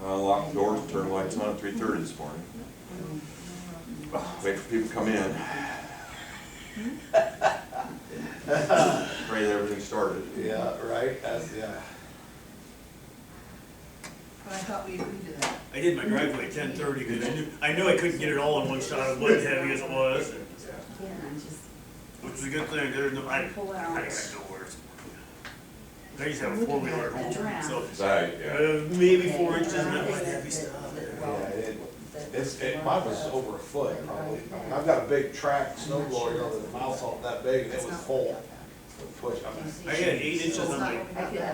Lock the doors, turn the lights on at 3:30 this morning. Wait for people to come in. Pray that everything started. Yeah, right, yeah. But I thought we agreed to that. I did my driveway at 10:30 because I knew I couldn't get it all in one shot of wood heavy as it was, which was a good thing. There's no, I got nowhere. I used to have a 4-wheeler at home, so Right, yeah. maybe 4 inches and that light heavy stuff. Yeah, mine was over a foot probably. I've got a big track snow blower, you know, the mouth's all that big, and it was full. Push, I mean, I had 8 inches on my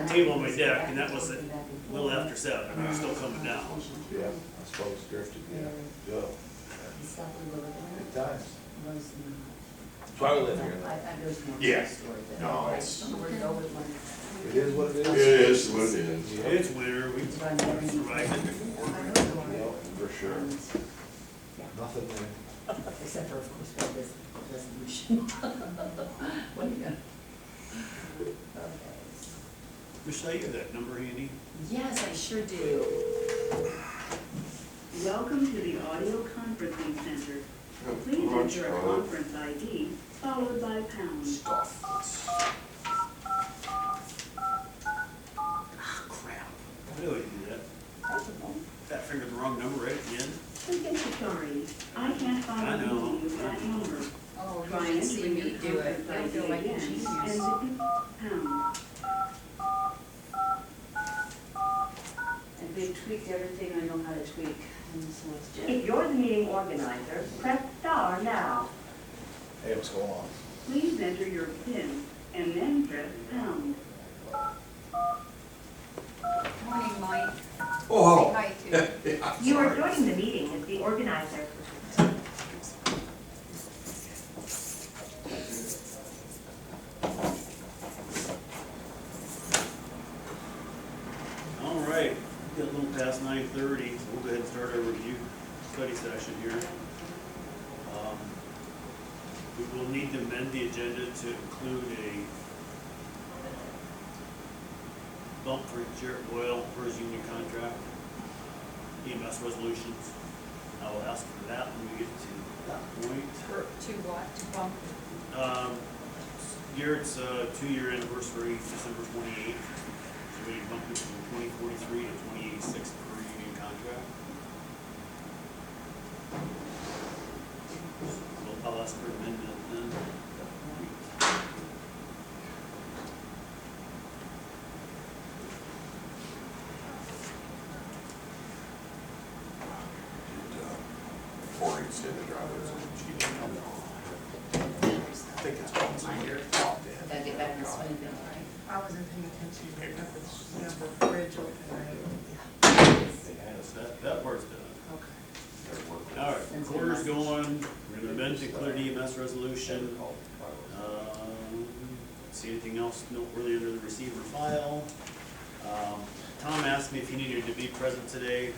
table on my deck, and that was a little after 7. It was still coming down. yeah, I suppose drifted, yeah, good. Good times. So I live here. Yeah. No, it's, It is what it is. it is what it is. It's winter, we survived it before. Yep, for sure. Nothing there. Except for, of course, for this resolution. What are you gonna? Okay. Michelle, you have that number handy? Yes, I sure do. Welcome to the audio conferencing center. Please enter a conference ID followed by pound. Crap. Why do I do that? Fat fingered the wrong number right at the end. Sorry, I can't I follow know. you that number. Oh, Try you should see entering me your do it. conference I ID feel like a again genius. and hit pound. And they've tweaked everything I know how to tweak, and so it's If just. you're the meeting organizer, press star now. Hey, what's going on? Please enter your PIN and then press pound. Morning, Mike. Oh, Hi, too. yeah, You are sorry. joining the meeting as the organizer. All right, got a little past 9:30, so we'll go ahead and start our review study session here. We will need to amend the agenda to include a bump for Jarrett Boyle for his union contract, EMS resolutions. I will ask for that when we get to that point. To what? To bump? Garrett's 2-year anniversary, December 28th. So we bumped it from 2043 to 2086 per union contract. So I'll ask for amendment then. Before he said the drivers and cheating. I think it's called some here. Gotta get back in the swing of it, right? I wasn't paying attention to the number bridge opener. That part's done. Okay. All right, quarter's going, we're gonna amend to include EMS resolution. See anything else noteworthy under the receiver file? Tom asked me if he needed to be present today.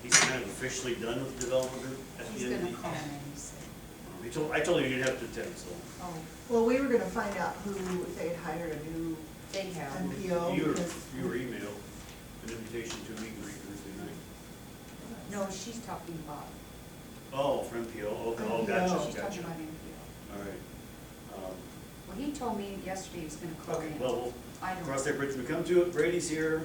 He's kind of officially done with the development group at He's the end gonna of call the. me, he said. I told him you'd have to attend, so. Oh, well, we were gonna find out who, if they'd hired a new They have. NPO. You because- were emailed an invitation to a meet and greet Thursday night. No, she's talking about. Oh, for MPO, okay, oh, NPO. gotcha, She's gotcha. talking about NPO. All right. Well, he told me yesterday he was gonna call Okay, in. well, I we'll don't. cross that bridge when we come to it. Brady's here.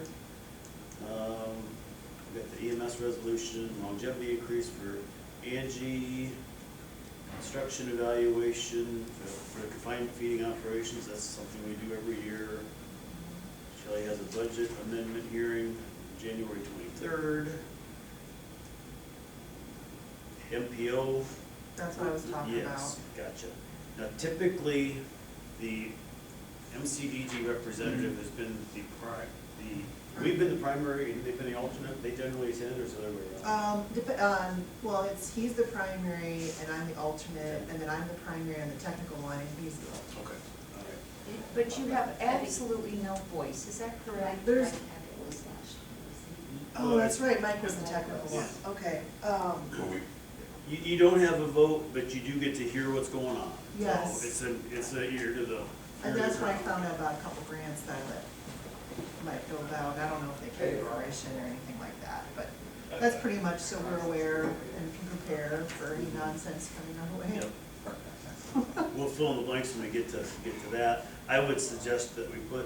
We got the EMS resolution, longevity increase for Angie, construction evaluation for the confined feeding operations. That's something we do every year. Shelley has a budget amendment hearing January 23rd. MPO. That's what I was talking about. Yes, gotcha. Now typically, the MCDG representative has been we've been the primary and they've been the alternate. They generally attend, or is it the other way around? Well, he's the primary and I'm the alternate, and then I'm the primary on the technical one and he's the alternate. Okay, all right. But you have absolutely no voice, is that correct? There's- Oh, that's right, Mike was the technical one, Yeah. okay. Well, we- You don't have a vote, but you do get to hear what's going on. Yes. So it's a ear to the. And that's when I found out about a couple grants that I let might go about. I don't know if they carry permission or anything like that, but that's pretty much so we're aware and can prepare for any nonsense coming our way. Yep. We'll fill in the blanks when we get to that. I would suggest that we put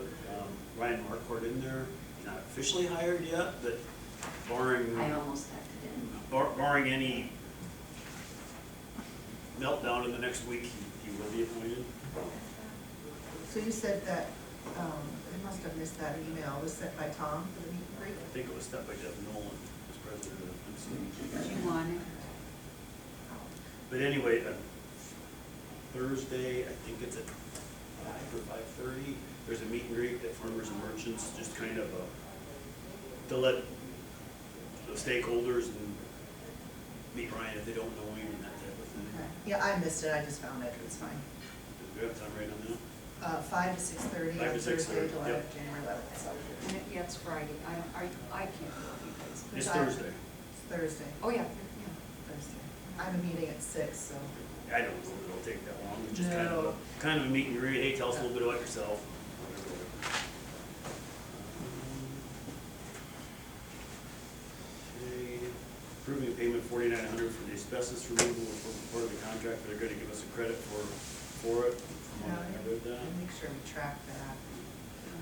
Ryan Marquardt in there, not officially hired yet, but barring, I almost typed it in. barring any meltdown in the next week, he will be appointed. So you said that, I must have missed that email, was sent by Tom for the meet and greet? I think it was set by Jeff Nolan as president of the MC. Do you want it? But anyway, Thursday, I think it's at 5 or 5:30, there's a meet and greet at Farmers and Merchants, just kind of to let the stakeholders and meet Ryan if they don't know him and that type of thing. Okay. Yeah, I missed it, I just found it, it's fine. Do we have time right on that? 5 to 6:30 5 on to 6:30, Thursday, July, yep. January 11th, so Yeah, it's Friday. I can't go with you guys. It's I- Thursday. it's Thursday, Oh, yeah, Thursday. I have a meeting at 6, so. I don't know if it'll take that long, it's just No. kind of a meet and greet, hey, tell us a little bit about yourself. Okay, approving payment $4,900 for the asbestos removal was part of the contract, but they're gonna give us a credit for it, from what I read that. And make sure we track that.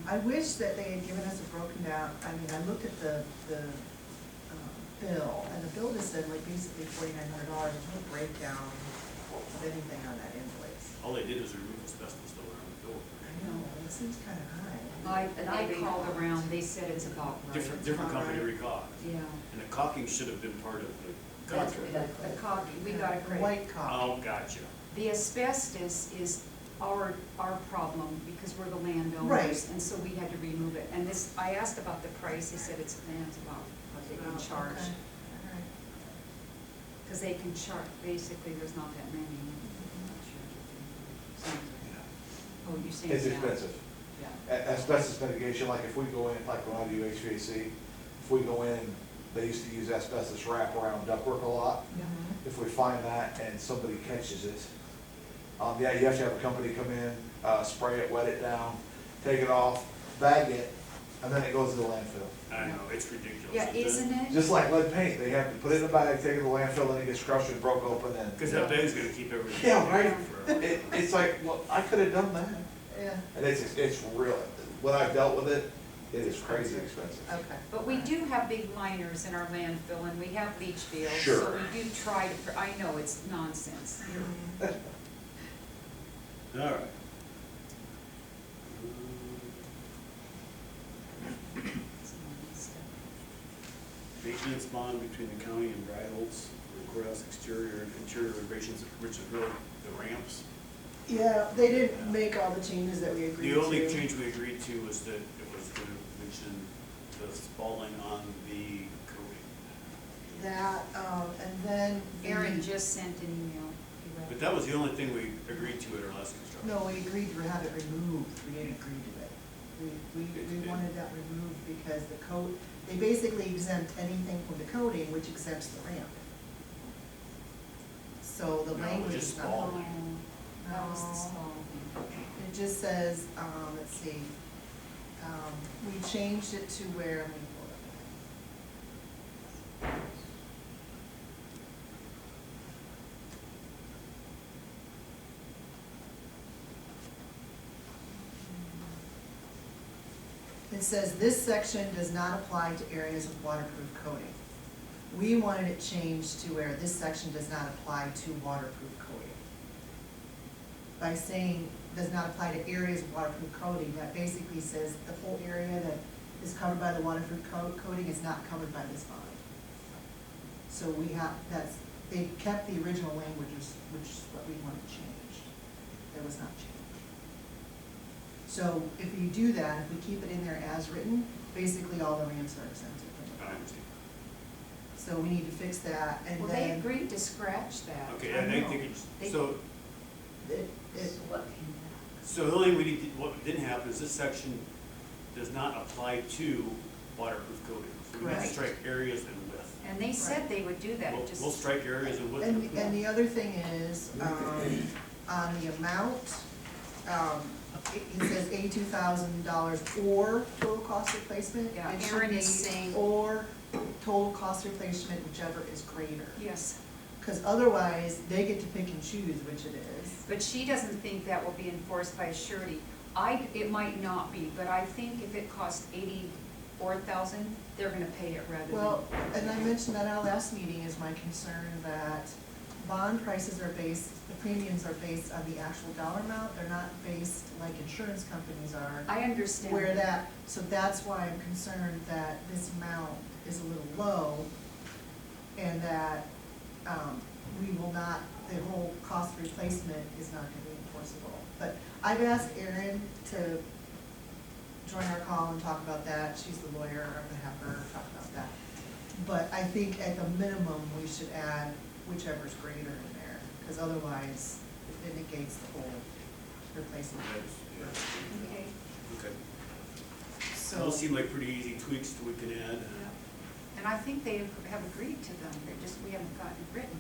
I wish that they had given us a broken down, I mean, I looked at the bill, and the bill just said like basically $4,900, there's no breakdown of anything on that invoice. All they did was remove asbestos though around the door. I know, it seems kind of high. I called around, they said it's about right. Different company recaulk. Yeah. And the caulking should have been part of the That's contract. The caulking, we got a The credit. white copy. Oh, gotcha. The asbestos is our problem because we're the landowners. Right. And so we had to remove it. And this, I asked about the price, they said it's about what they can charge. Okay, all right. Because they can charge, basically, there's not that many. I'm not sure. Sounds like- Oh, you're saying. It's yeah. expensive. Yeah. Asbestos mitigation, like if we go in, like when I do HVAC, if we go in, they used to use asbestos wrap around ductwork a lot. Mhm. If we find that and somebody catches it, yeah, you have to have a company come in, spray it, wet it down, take it off, bag it, and then it goes to the landfill. I know, it's ridiculous. Yeah, isn't it? Just like lead paint, they have to put it in a bag, take it to the landfill, then it gets crushed and broke open and. Because that bag's gonna keep everything. Yeah, right. forever. It's like, well, I could have done that. Yeah, And it's real, when I've dealt with it, it is crazy expensive. okay. But we do have big liners in our landfill and we have leach fields. So Sure. we do try to, I know it's nonsense. Mhm. All right. Maintenance bond between the county and Bryholtz for courthouse exterior and interior renovations, which is really the ramps. Yeah, they didn't make all the changes that we agreed to. The only change we agreed to was that it was going to mention the spalling on the coating. That, and then. Aaron just sent an email. He read But it. that was the only thing we agreed to at our last construction. No, we agreed to have it removed, we didn't agree to it. We wanted that removed because the code, they basically exempt anything from the coding, which exempts the ramp. So the No, language just is not. spalling. That was the small thing. It just says, let's see, we changed it to where, let me pull it up. It says, this section does not apply to areas with waterproof coating. We wanted it changed to where this section does not apply to waterproof coating. By saying does not apply to areas of waterproof coating, that basically says the whole area that is covered by the waterproof coating is not covered by this bond. So we have, they kept the original language, which is what we wanted changed. That was not changed. So if you do that, if we keep it in there as written, basically all the ramps are exempted from I it. understand. So we need to fix that, and Well, they then agreed to scratch that. Okay, I and I know. think it's, They- so So what came out? the only thing we need, what didn't happen is this section does not apply to waterproof coating. So we need to Correct. strike areas and width. And they said they would do that, We'll it just. we'll strike areas and width. And the other thing is, on the amount, it says $82,000 or total cost replacement. Yeah, It should Aaron is be saying- or total cost replacement, whichever is greater. Yes, Because otherwise, they get to pick and choose which it is. but she doesn't think that will be enforced by surety. It might not be, but I think if it costs 84,000, they're gonna pay it rather than. Well, and I mentioned that at our last meeting is my concern that bond prices are based, the premiums are based on the actual dollar amount. They're not based like insurance companies are. I understand. Where that, so that's why I'm concerned that this amount is a little low and that, we will not, the whole cost replacement is not gonna be enforceable. But I've asked Erin to join our call and talk about that. She's the lawyer, I'm gonna have her talk about that. But I think at the minimum, we should add whichever's greater in there, because otherwise it negates the whole replacement. Okay, Okay. So. Those seem like pretty easy tweaks that we can add. yeah. And I think they have agreed to them, we haven't gotten it written.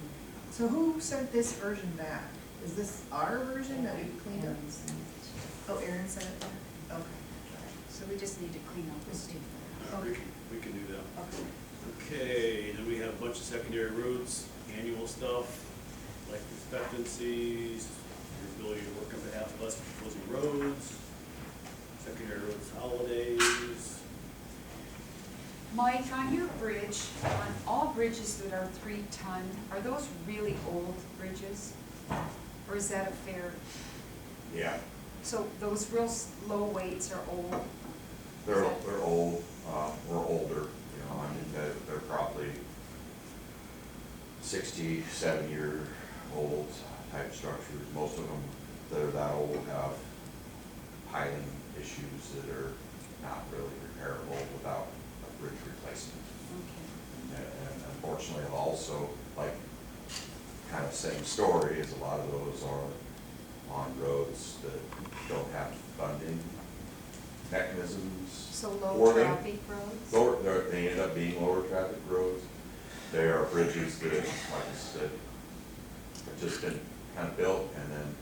So who sent this version back? Is this our version that we cleaned up? Oh, Erin sent it back? Okay. So we just need to clean up this too. We can do that. Okay. Okay, then we have a bunch of secondary roads, annual stuff, life expectancies, your ability to work on behalf of us for closing roads, secondary roads holidays. Mike, on your bridge, on all bridges that are 3 ton, are those really old bridges? Or is that a fair, Yeah, so those real low weights are old? they're old, we're older, you know, I mean, they're probably 60, 70-year-old type structures. Most of them that are that old have piling issues that are not really repairable without a bridge replacement. Okay. And unfortunately, also, like, kind of same story, is a lot of those are on roads that don't have funding mechanisms. So for low them. traffic roads? They end up being lower traffic roads. They are bridges that, like I said, have just been kind of built and then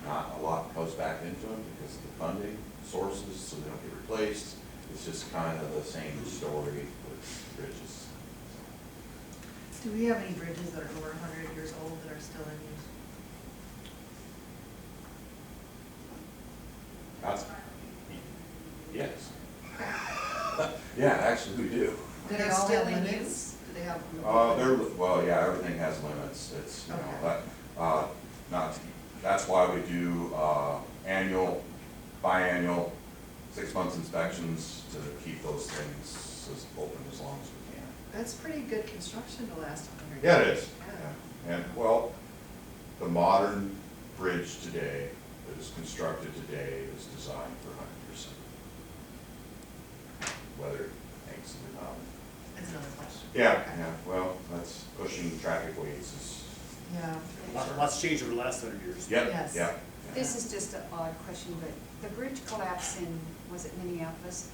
not a lot goes back into them because of the funding sources, so they don't get replaced. It's just kind of the same story with bridges. Do we have any bridges that are over 100 years old that are still in use? That's, yes. Yeah, actually, we do. Do they They're all still have in limits? use? Do they have? Well, yeah, everything has limits. It's, you know, Okay. that's why we do, annual, biannual, 6 months inspections to keep those things as open as long as we can. That's pretty good construction to last 100 years. Yeah, it is. Yeah. And, well, the modern bridge today, that is constructed today, is designed for 100%. Whether it makes it or not. That's another question. Yeah, well, that's pushing traffic weights is, Yeah. Lots changed over the last 100 years. yep, Yes. yep. This is just an odd question, but the bridge collapse in, was it Minneapolis?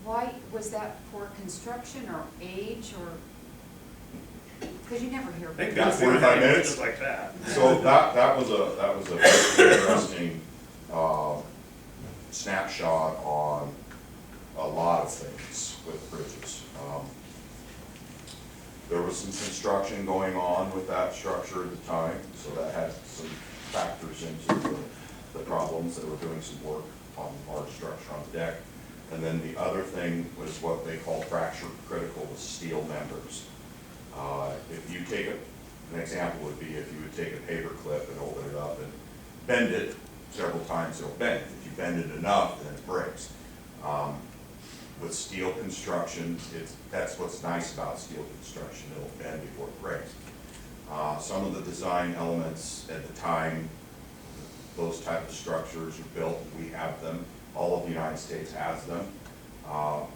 Why, was that poor construction or age or, because you never hear. I think Got that's 45 minutes? Just like that. So that was a very interesting, snapshot on a lot of things with bridges. There was some construction going on with that structure at the time, so that had some factors into the problems. They were doing some work on large structure on the deck. And then the other thing was what they call fracture critical with steel members. If you take an example would be if you would take a paper clip and open it up and bend it several times, it'll bend. If you bend it enough, then it breaks. With steel construction, that's what's nice about steel construction, it'll bend before it breaks. Some of the design elements at the time, those type of structures are built, we have them, all of the United States has them.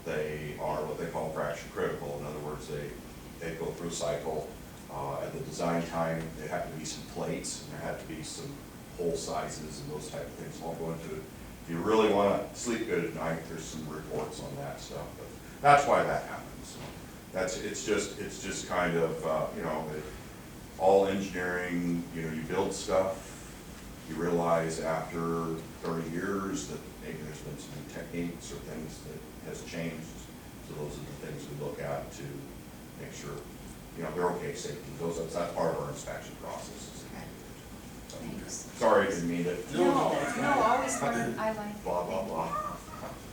They are what they call fracture critical, in other words, they go through a cycle. At the design time, there had to be some plates, and there had to be some hole sizes and those type of things. Won't go into it. If you really want to sleep good at night, there's some reports on that stuff, but that's why that happens. It's just kind of, all engineering, you build stuff, you realize after 30 years, that maybe there's been some new techniques or things that has changed. So those are the things we look at to make sure, you know, they're okay safety. That's part of our inspection process. Thanks. Sorry, I didn't mean it. No, always learn, I like. Blah, blah, blah.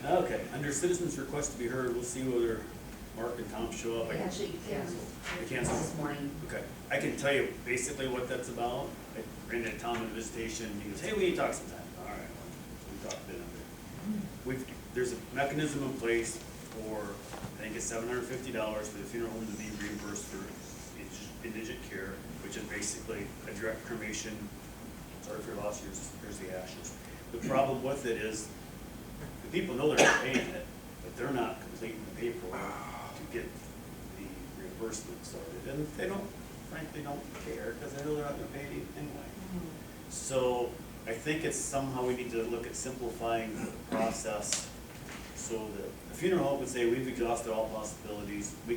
Okay, under citizens' request to be heard, we'll see whether Mark and Tom show up. I can- Actually, canceled. They canceled? This morning. Okay, I can tell you basically what that's about. I ran into Tom at a visitation, he goes, hey, we need to talk sometime. All right, well, we talked then. There's a mechanism in place for, I think it's $750 for the funeral home to be reimbursed for indigent care, which is basically a direct cremation. Sorry for your loss, here's the ashes. The problem with it is, the people know they're not paying it, but they're not completing the paperwork to get the reimbursement started. And they don't, frankly, don't care, because they know they're not gonna pay it anyway. So I think it's somehow we need to look at simplifying the process so that the funeral home would say, we've exhausted all possibilities, we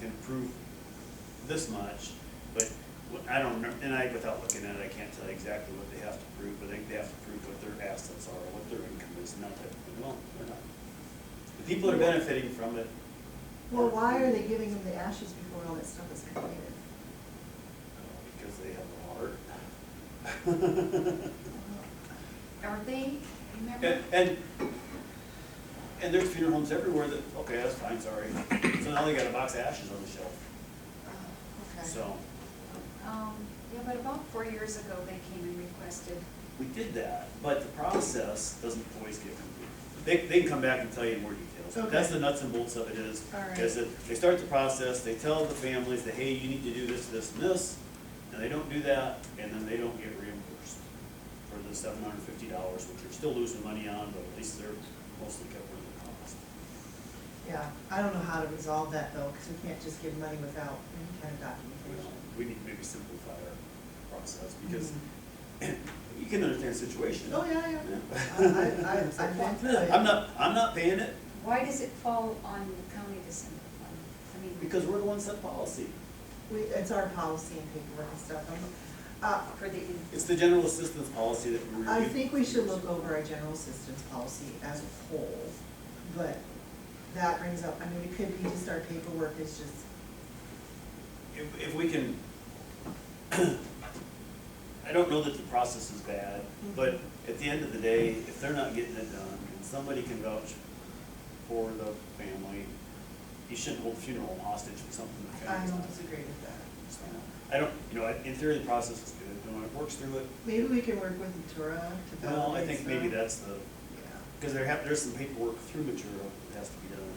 can approve this much, but I don't know, and without looking at it, I can't tell you exactly what they have to prove, but I think they have to prove what their assets are, what their income is, not that, well, they're not. The people that are benefiting from it. Well, why are they giving them the ashes before all that stuff is completed? Because they have a heart. Are they, remember? And there's funeral homes everywhere that, okay, that's fine, sorry. So now they got a box of ashes on the shelf, Okay. so. Yeah, but about 4 years ago, they came and requested. We did that, but the process doesn't always get complete. They can come back and tell you more details. But that's Okay. the nuts and bolts of it is, All right. is that they start the process, they tell the families that, hey, you need to do this, this, and this, and they don't do that, and then they don't get reimbursed for the $750, which they're still losing money on, but at least they're mostly covering the cost. Yeah, I don't know how to resolve that though, because we can't just give money without any kind of documentation. We need to maybe simplify our process, because you can understand the situation. Oh, yeah, yeah. Yeah. I've been through it. I'm not paying it, Why does it fall on the county to simplify? I mean, because we're the ones that policy. It's our policy and paperwork and stuff. for the, It's the general assistance policy that we I reviewed. think we should look over our general assistance policy as a whole, but that brings up, I mean, it could be just our paperwork is just, If we can, I don't know that the process is bad, but at the end of the day, if they're not getting it done, and somebody can vouch for the family, you shouldn't hold the funeral home hostage for something the I family's don't not. disagree with that. I don't, in theory, the process is good, and when it works through it, Maybe we can work with Natura to validate well, I think maybe stuff. that's the, Yeah. because there's some paperwork through Matura that has to be done,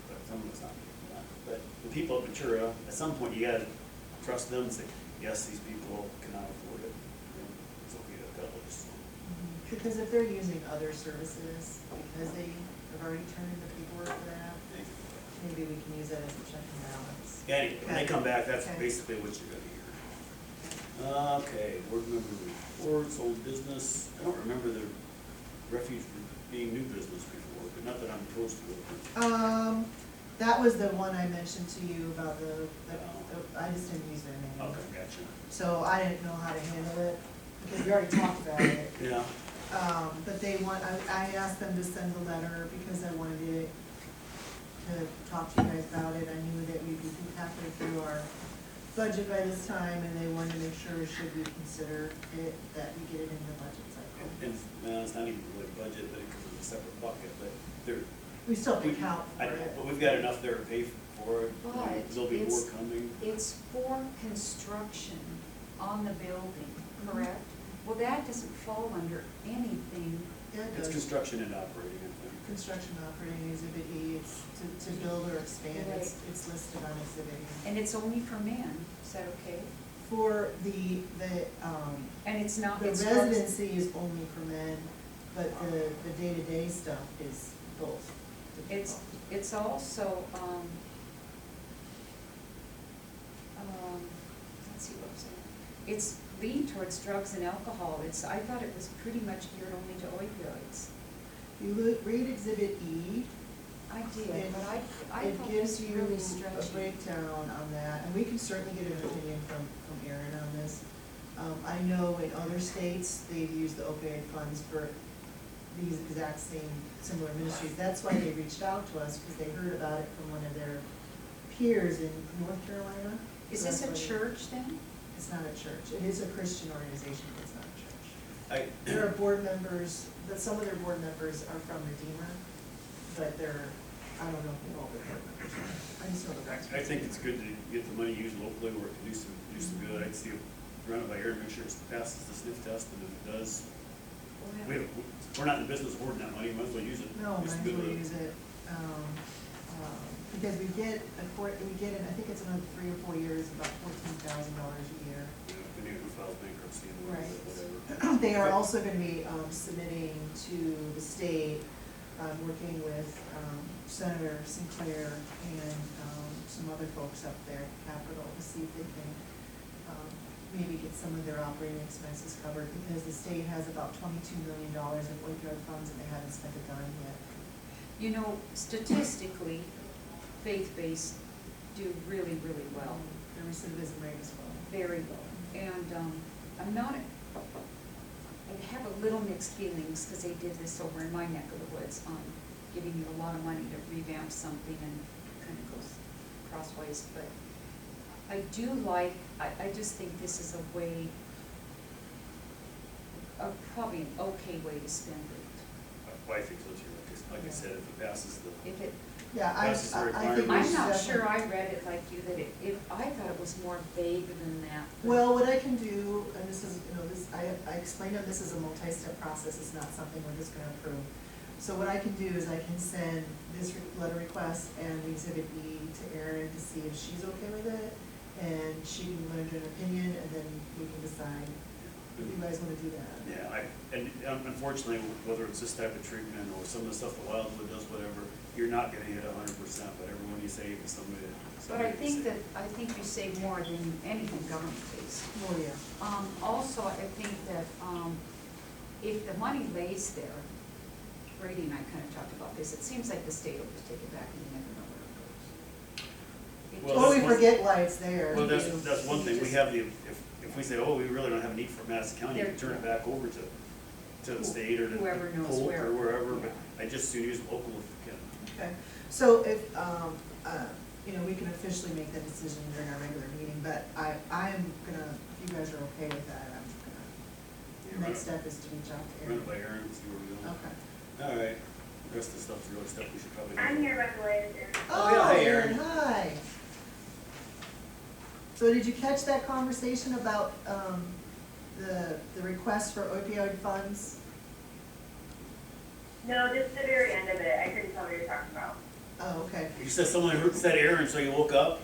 but some of it's not being done. But the people at Matura, at some point, you gotta trust them and say, yes, these people cannot afford it, and it's okay to cut loose. Because if they're using other services, because they have already turned in the paperwork for that, maybe we can use that as a check and balance. Anyway, when they come back, that's Okay. basically what you're gonna hear. Okay, board member reports, old business, I don't remember the refuge being new business before, but not that I'm opposed to it. That was the one I mentioned to you about I just didn't use their name. Okay, gotcha. So I didn't know how to handle it, because we already talked about it. Yeah, But they I asked them to send a letter because I wanted to talk to you guys about it. I knew that we'd be halfway through our budget by this time, and they wanted to make sure, should we consider it, that we get it in the budget cycle. and, it's not even really budget, but it comes in a separate bucket, but there, We still have to count for but it. we've got enough there to pay for it. But There'll be more it's- coming. it's for construction on the building, correct? Well, that doesn't fall under anything. Yeah, it It's does. construction and operating, I think. Construction operating exhibit E, it's to build or expand, it's listed on exhibit E. And it's only for men, is that okay? For And it's not, the it's residency is only for men, but the day-to-day stuff is both. It's also, let's see what I'm saying. It's leaned towards drugs and alcohol. I thought it was pretty much geared only to opioids. You read exhibit E, I did, but I it thought gives this you really a stretchy. breakdown on that, and we can certainly get an opinion from Aaron on this. I know in other states, they've used the opioid funds for these exact same similar ministries. That's why they reached out to us, because they heard about it from one of their peers in North Carolina. Is So this a that's why they- church then? It's not a church. It is a Christian organization, but it's not a church. I, There are board members, but some of their board members are from Redeemer, but they're, I don't know who all their board members are. I just know the rest. I think it's good to get the money used locally where it can do some good. I'd see it run it by Aaron, make sure it passes the sniff test, and if it does, we're not in the business of hoarding that money, might as well use it. No, Do might some as good well with it. use it, because we get, I think it's another 3 or 4 years, about $14,000 a year. You know, depending on who files bankruptcy and Right. whatever. They are also gonna be submitting to the state, working with Senator Sinclair and some other folks up there at Capitol to see if they can maybe get some of their operating expenses covered, because the state has about $22 million in opioid funds and they haven't spent a dime yet. You know, statistically, faith-based do really, really well, The recidivism rate is low. very low. And I'm not, I have a little mixed feelings, because they did this over in my neck of the woods, on giving you a lot of money to revamp something, and kind of goes crossways, but I do like, I just think this is a way, probably an okay way to spend it. Well, I think so too, like I said, if it passes the, If it, Yeah, I That's just a think we requirement. I'm should not definitely- sure I read it like you, that it, I thought it was more vague than that. Well, what I can do, and this is, I explained that this is a multi-step process, it's not something we're just gonna approve. So what I can do is I can send this letter request and exhibit E to Erin to see if she's okay with it, and she can render an opinion, and then we can decide if you guys wanna do that. yeah, and unfortunately, whether it's this type of treatment or some of the stuff the Wildwood does, whatever, you're not gonna hit 100%, but everyone you save is somebody. But I think you save more than anything government pays. Oh, yeah. Also, I think that, if the money lays there, Brady and I kind of talked about this, it seems like the state will just take it back and you never know where it goes. It Well, Or just- we that's one- forget why it's there. Well, you know. that's one thing, we just- have the, if we say, oh, we really don't have a need for Madison County, you can turn it back over to the state or to Whoever knows Polk where. or wherever, but Yeah. I just soon use local if we can. Okay, so if, we can officially make that decision during our regular meeting, but I'm gonna, if you guys are okay with that, I'm Yeah, gonna, next run step is to reach out to Run Erin. it by Aaron and see where we're going. Okay. All right, the rest of the stuff's really stuff we should probably do. I'm here, by the way. Oh, yeah, hey, Erin, Erin. hi. So did you catch that conversation about, the request for opioid funds? No, just the very end of it. I couldn't tell what you're talking about. Oh, okay. You said someone said Aaron, so you woke up?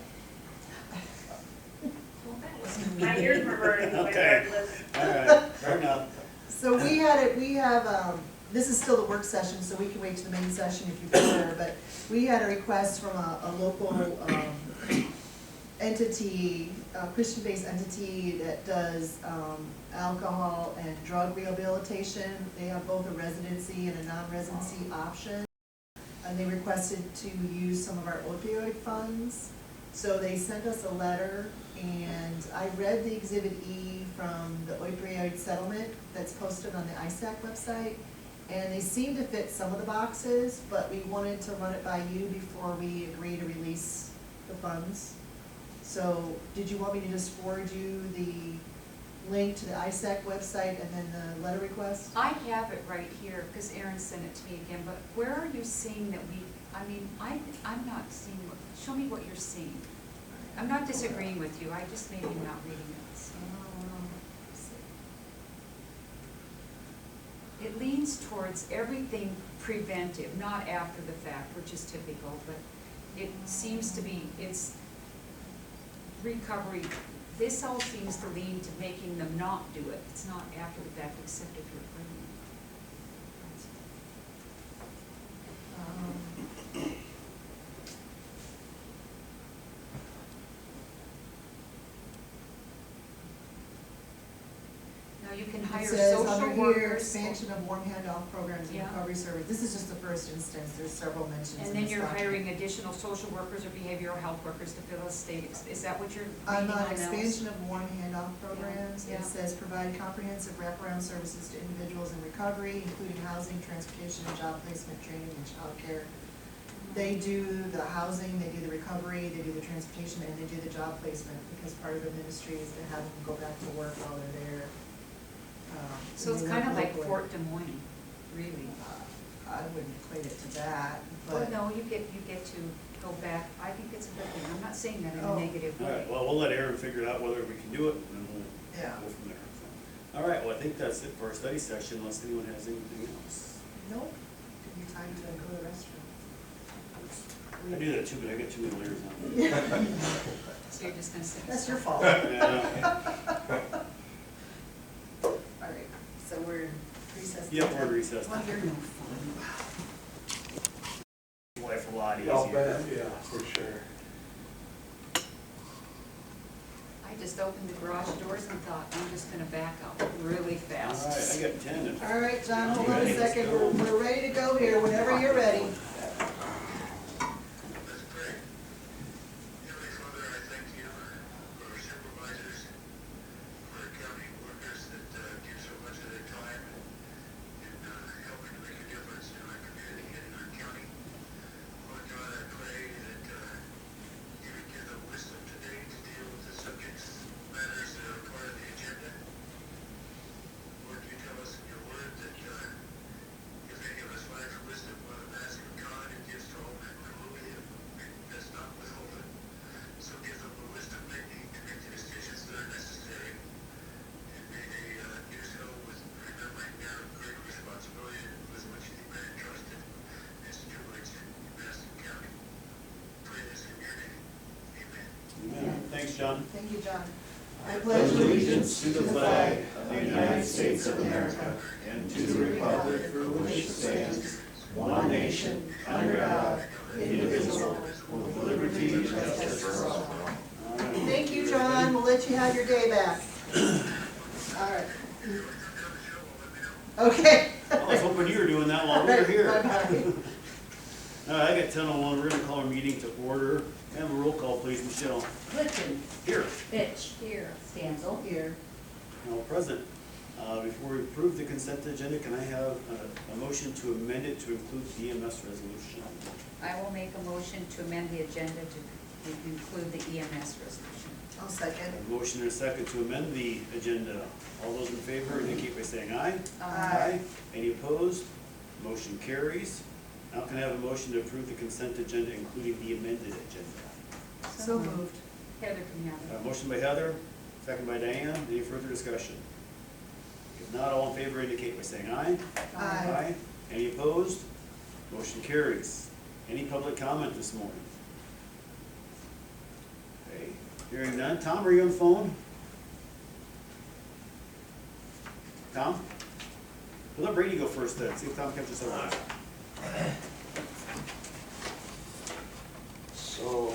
Well, that wasn't me. My ears were burning. so I Okay. started listening. All right, fair enough. So we have, this is still the work session, so we can wait to the main session if you prefer, but we had a request from a local, entity, Christian-based entity that does, alcohol and drug rehabilitation. They have both a residency and a non-residency option. And they requested to use some of our opioid funds. So they sent us a letter, and I read the Exhibit E from the opioid settlement that's posted on the ISAC website. And they seem to fit some of the boxes, but we wanted to run it by you before we agree to release the funds. So, did you want me to just forward you the link to the ISAC website and then the letter request? I have it right here, because Aaron sent it to me again, but where are you seeing that I'm not seeing, show me what you're seeing. I'm not disagreeing with you, I just maybe am not reading it. So, it leans towards everything preventive, not after the fact, which is typical, but it seems to be, it's recovery. This all seems to lean to making them not do it. It's not after the fact, except if you're pregnant. Now, you can hire says social under here, workers. expansion of warm handoff programs and Yeah. recovery service. This is just the first instance, there's several mentions in And then this you're document. hiring additional social workers or behavioral health workers to fill a state, is that what you're On reading on those? expansion of warm handoff programs, Yeah. it says provide comprehensive wraparound services to individuals in recovery, including housing, transportation, and job placement, training, and childcare. They do the housing, they do the recovery, they do the transportation, and they do the job placement, because part of the ministry is to have them go back to work while they're there. So it's They kind of work like locally. Fort Des Moines, really. I wouldn't equate it to that, Well, but. no, you get to go back, I think it's a good thing, I'm not saying that in Oh. a negative All way. right, well, we'll let Aaron figure out whether we can do it, and then we'll Yeah. go from there. So, all right, well, I think that's it for our study session, unless anyone has anything else. Nope, give you time to go to the restroom. I do that too, but I get too many layers on. So you're just gonna sit. That's your fault. Yeah. All right, so we're in recess. Yep, we're recessed. Well, you're no fun. Life a lot Y'all easier. bet, yeah, for sure. I just opened the garage doors and thought, I'm just gonna back up really All right, fast. I got 10. All right, John, hold on Ready? a second, we're ready to go here, whenever you're ready. That's great. Heavenly Father, I thank you for our supervisors, for our county workers that give so much of their time in helping to make a difference in our community and in our county. Lord God, I pray that you would give them wisdom today to deal with the subjects, matters that are part of the agenda. Lord, you tell us in your word that if any of us lack wisdom, let him ask of God, who gives to all men liberally and does not withhold it. So give them the wisdom they need to make the decisions that are necessary. And may they do so with remembering their great responsibility with which they've been entrusted as stewards in Madison County. Pray this in your name. Amen. Amen. Thanks, John. Thank you, John. I pledge allegiance to the flag of the United States of America and to the republic for which it stands, one nation, under God, indivisible, with liberty and justice for all. All right. Thank you, John, we'll let you have your day back. All right. Okay. I was hoping you were doing that while we were here. Bye-bye. All right, I got 10:01, we're gonna call our meeting to order. Have a roll call, please, Michelle. Clifton, Here. Fitch. Here. Stansel. Here. All present. Before we approve the consent agenda, can I have a motion to amend it to include the EMS resolution? I will make a motion to amend the agenda to include the EMS resolution. I'll second. A motion and a second to amend the agenda. All those in favor indicate by saying aye. Aye. Any opposed? Motion carries. Now can I have a motion to approve the consent agenda, including the amended agenda? So moved. Heather can have it. Motion by Heather, second by Diane. Any further discussion? If not, all in favor indicate by saying aye. Aye. Any opposed? Motion carries. Any public comment this morning? Okay, hearing none. Tom, are you on the phone? Tom? We'll let Brady go first then, see if Tom catches us up. So,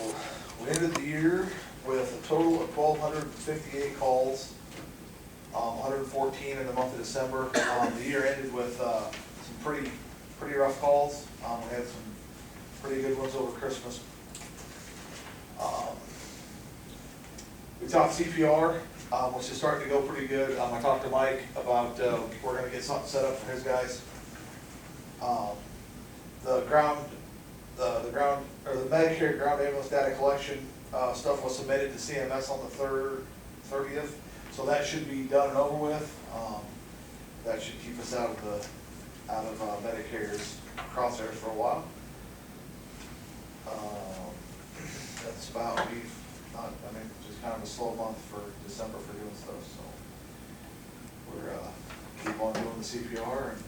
we ended the year with a total of 1,258 calls, 114 in the month of December. The year ended with some pretty rough calls. We had some pretty good ones over Christmas. We talked CPR, which is starting to go pretty good. I talked to Mike about, we're gonna get something set up for his guys. The Medicare ground ambulance data collection, stuff was submitted to CMS on the 30th, so that should be done and over with. That should keep us out of Medicare's crosshairs for a while. That's about, just kind of a slow month for December for doing stuff, so we're, keep on doing the CPR and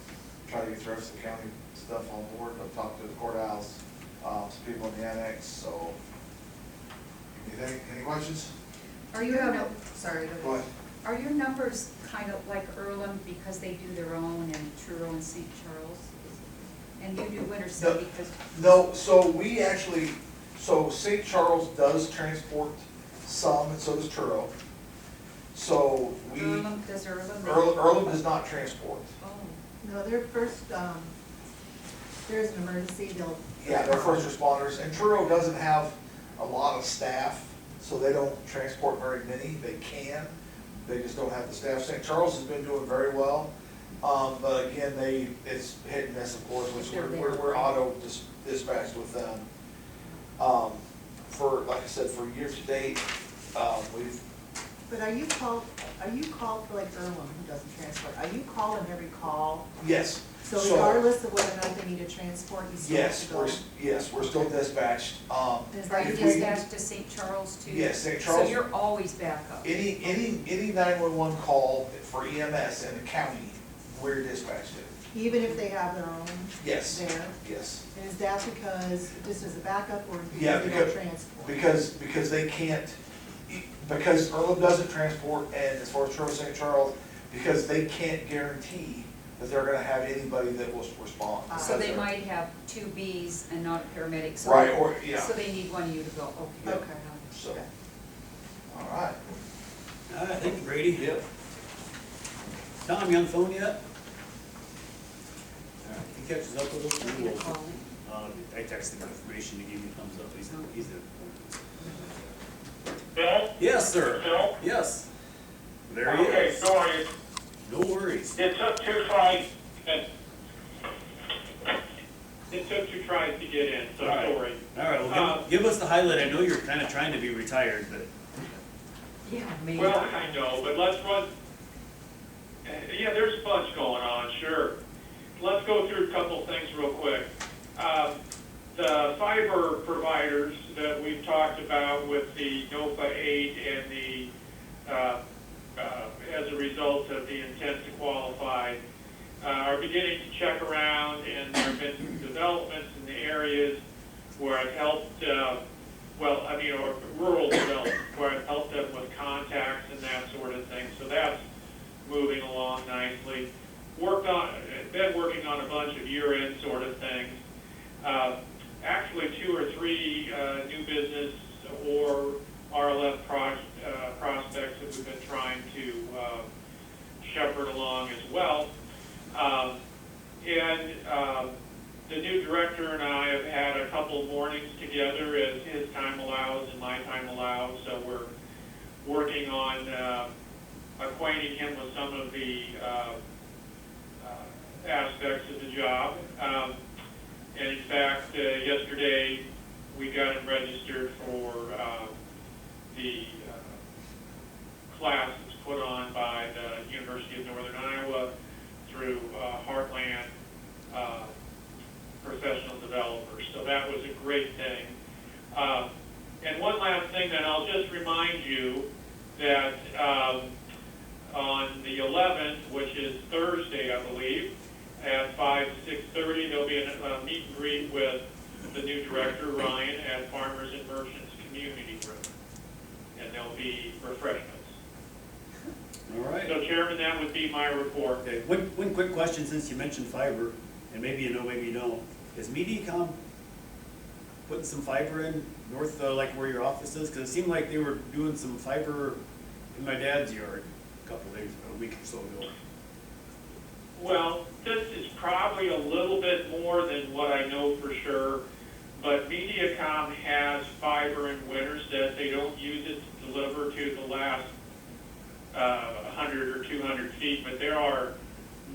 try to get the rest of the county stuff on board. I've talked to the courthouse, some people in the annex, so. Any questions? Are You your, have, num- sorry, Go ahead. are your numbers kind of like Earlham because they do their own and Truro and St. Charles? And you do Winterset No. because, No, so we actually, so St. Charles does transport some, and so does Truro. So we, Does Earlham? Earlham does not transport. Oh, No, their first, there's an emergency, they'll. Yeah, they're first responders, and Truro doesn't have a lot of staff, so they don't transport very many. They can, they just don't have the staff. St. Charles has been doing very well, but again, it's hit and miss, of course, which we're auto dispatched with them. For, like I said, for year to date, we've, But are you called for like Earlham, who doesn't transport, are you called on every call? yes. So regardless of whether or not they need a transport, you still have to go? Yes, we're still dispatched. Is are that you if we- dispatched to St. Charles too? Yes, St. Charles. So you're always back up? Any 911 call for EMS in the county, we're dispatched to. Even if they have their own Yes, there? yes. And is that because, just as a backup, or Yeah, because they don't transport? Because they can't, because Earlham doesn't transport, and as far as Truro St. Charles, because they can't guarantee that they're gonna have anybody that will respond. So they might have two Bs and not a paramedic, so. Right, or, yeah. So they need one of you to go, okay. Okay. So, all right. All right, thank you, Brady. Yep. Tom, you on the phone yet? All right, if he catches up with us, we You will. call him. I texted him information to give you a thumbs up, he's there. Bill? Yes, sir. Bill? Yes. There he Okay, is. sorry, No worries. it took two tries, it took two tries to get in, so All right. sorry. All right, well, give us the highlight. I know you're kind of trying to be retired, but Yeah, maybe. Well, I know, but let's run, yeah, there's a bunch going on, sure. Let's go through a couple things real quick. The fiber providers that we've talked about with the NOFA 8 and the, as a result of the intent to qualify, are beginning to check around, and there have been some developments in the areas where I've helped, or rural development, where I've helped them with contacts and that sort of thing. So that's moving along nicely. Been working on a bunch of year-end sort of things. Actually, 2 or 3 new business or RLF prospects that we've been trying to shepherd along as well. The new director and I have had a couple mornings together as his time allows and my time allows, so we're working on acquainting him with some of the aspects of the job. And in fact, yesterday we got him registered for the class that's put on by the University of Northern Iowa through Heartland Professional Developers. So that was a great thing. And one last thing, then I'll just remind you that on the 11th, which is Thursday, I believe, at 5 to 6:30, there'll be a meet and greet with the new director, Ryan, at Farmers and Merchants Community Room. And there'll be refreshments. all right. So Chairman, that would be my report. Okay, one quick question, since you mentioned fiber, and maybe you know, maybe you don't. Is MediaCom putting some fiber in north, like where your office is? Because it seemed like they were doing some fiber in my dad's yard a couple days ago, a week or so ago. Well, this is probably a little bit more than what I know for sure, but MediaCom has fiber in Winterset. They don't use it to deliver to the last 100 or 200 feet, but there are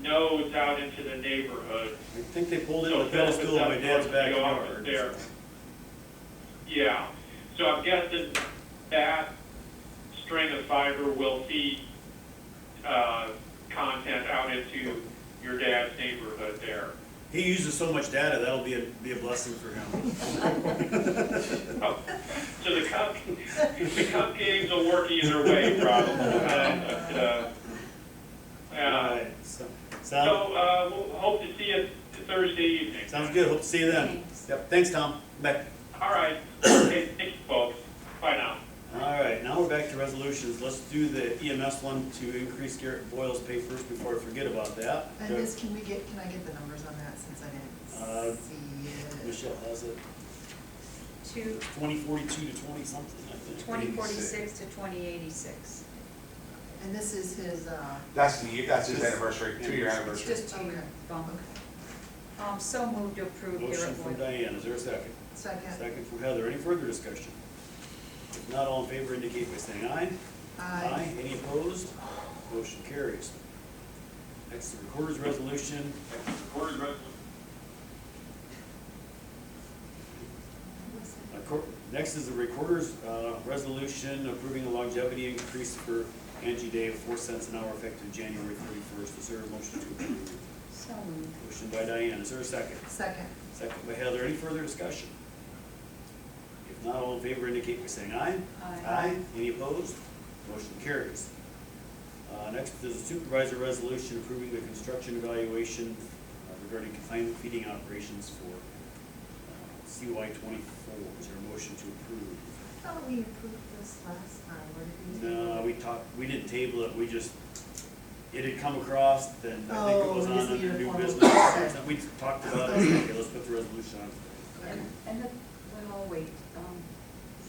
nodes out into the neighborhood. I think they pulled in So the pedestal in my dad's the office backyard. there. Yeah, so I'm guessing that string of fiber will feed content out into your dad's neighborhood there. He uses so much data, that'll be a blessing for him. So the cupcakes will work either way, probably. Alright, so, We'll hope to see you Thursday evening. sounds good, hope to see you then. Thanks. Yep, thanks, Tom. Back. All right. Okay, thank you, folks. Bye now. All right, now we're back to resolutions. Let's do the EMS one to increase Garrett Boyle's pay first before I forget about that. And this, can I get the numbers on that, since I didn't see it? Michelle has it, 2042 to 20 something, I think. 2046 to 2086. And this is his, That's his anniversary, 2-year It's anniversary. just a year bump. okay, So moved to approve Motion Garrett from Wood. Diane, is there a second? second. Second from Heather, any further discussion? If not, all in favor indicate by saying aye. Aye. Any opposed? Motion carries. Next, the recorder's resolution. Next is the recorder's resolution approving a longevity increase for Angie Day of 4 cents an hour effective January 31st. Is there a motion to approve? So moved. Motion by Diane, is there a second? Second. Second by Heather, any further discussion? If not, all in favor indicate by saying aye. Aye. Any opposed? Motion carries. Next is a supervisor resolution approving the construction evaluation regarding confinement feeding operations for CY '24. Is there a motion to approve? I thought we approved this last time, or did we? No, we didn't table it, we just, it had come across, then I think it was Oh, on just the under new uniform. business. Okay. We talked about it, okay, let's put the resolution on. And the, well, wait,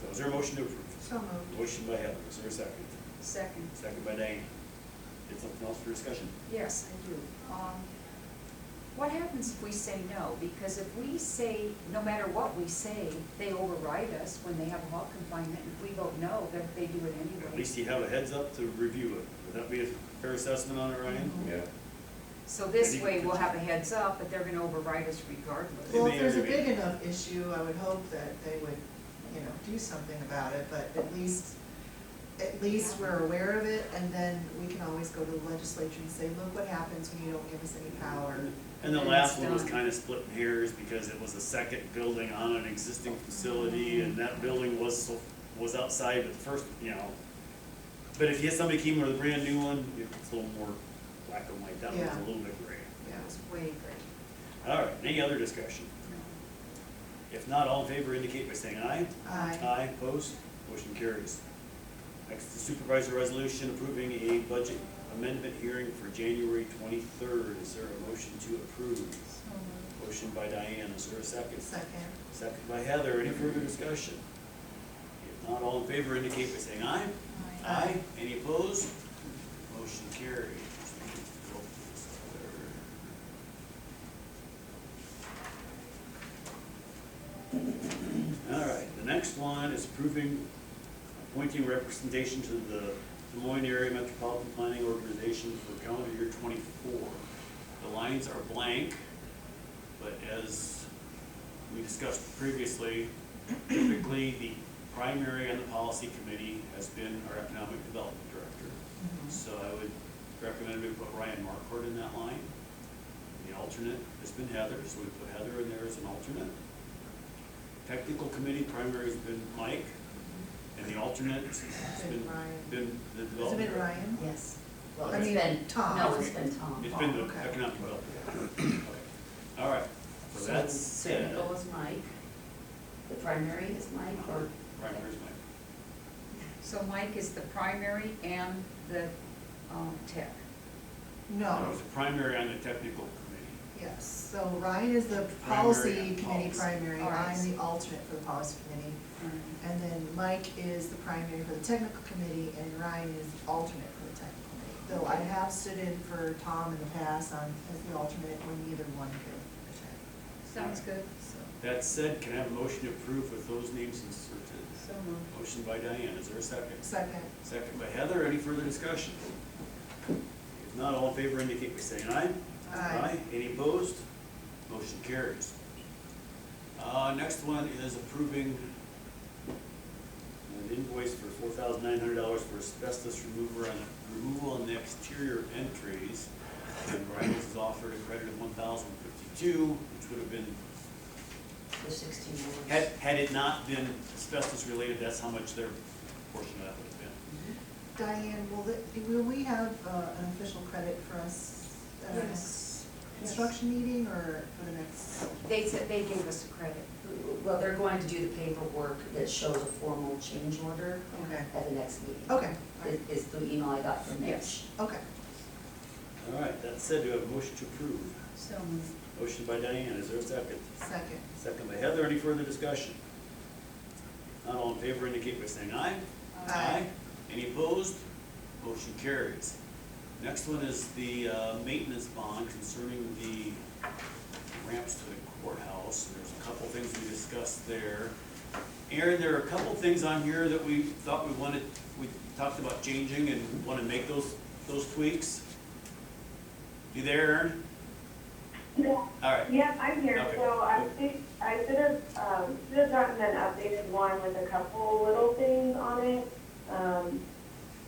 So is there a motion to approve? So moved. Motion by Heather, is there a second? second. Second by Diane. Get something else for discussion? Yes, I do. What happens if we say no? Because if we say, no matter what we say, they override us when they have a hog confinement, and if we vote no, then they do it anyway. At least you have a heads up to review it. Would that be a fair assessment on it, Ryan? Mhm. Yeah. So this way, we'll have a heads up, but they're gonna override us regardless. Well, may if there's or a may big enough issue, I would hope that they would, do something about it, but at least we're aware of it, and then we can always go to the legislature and say, look what happens when you don't give us any power. And the And last it's one was done. kind of splitting hairs because it was a second building on an existing facility and that building was outside, but the first, But if you had somebody came with a brand new one, it's a little more black and white. That one's Yeah. a little bit gray. Yeah. It's way great. All right, any other discussion? If not, all in favor indicate by saying aye. Aye. Aye, opposed, motion carries. Next is supervisor resolution approving a budget amendment hearing for January 23rd. Is there a motion to approve? So moved. Motion by Diane, is there a second? Second. Second by Heather, any further discussion? If not, all in favor indicate by saying aye. Aye. Any opposed? Motion carries. All right, the next one is approving appointing representation to the Des Moines Area Metropolitan Planning Organization for calendar year '24. The lines are blank, but as we discussed previously, typically the primary on the policy committee has been our economic development director. So I would recommend we put Ryan Marquardt in that line. The alternate has been Heather, so we put Heather in there as an alternate. Technical committee primary has been Mike, and the alternate has Been Ryan. been the Has it development. been Ryan? Yes. Well, I it's mean, been, Tom. no, it's been Tom. It's been the Okay. economic development. Okay. All right, so that's Technical is Mike, the primary is Mike, or? primary is Mike. So Mike is the primary and the tech. No, It's a primary on the technical committee. yes, so Ryan is the Primary policy and committee policy. primary, All right. I'm the alternate for the policy committee. And then Mike is the primary for the technical committee, and Ryan is the alternate for the technical committee. Though I have stood in for Tom in the past as the alternate when neither one could attend. Sounds good. So, That said, can I have a motion to approve with those names inserted? So moved. Motion by Diane, is there a second? second. Second by Heather, any further discussion? If not, all in favor indicate by saying aye. Aye. Any opposed? Motion carries. Next one is approving an invoice for $4,900 for asbestos removal on the exterior entries. And Ryan has offered a credit of $1,052, which would have been, For 16 hours. had it not been asbestos related, that's how much their portion of that would have been. Diane, will we have an official credit for us at our next construction meeting or for the next? They said they gave us a credit. Well, they're going to do the paperwork that shows a formal change order Okay, at the next meeting. okay, all right. Is the email I got from Mitch. Yes. Okay. All right, that said, do we have a motion to approve? So moved. Motion by Diane, is there a second? Second. Second by Heather, any further discussion? Not all in favor indicate by saying aye. Aye. Any opposed? Motion carries. Next one is the maintenance bond concerning the ramps to the courthouse. There's a couple things we discussed there. Aaron, there are a couple things on here that we thought we talked about changing and want to make those tweaks. You there, Aaron? Yeah. All right. Yeah, I'm here, Okay. so I think I should have gotten an updated one with a couple little things on it.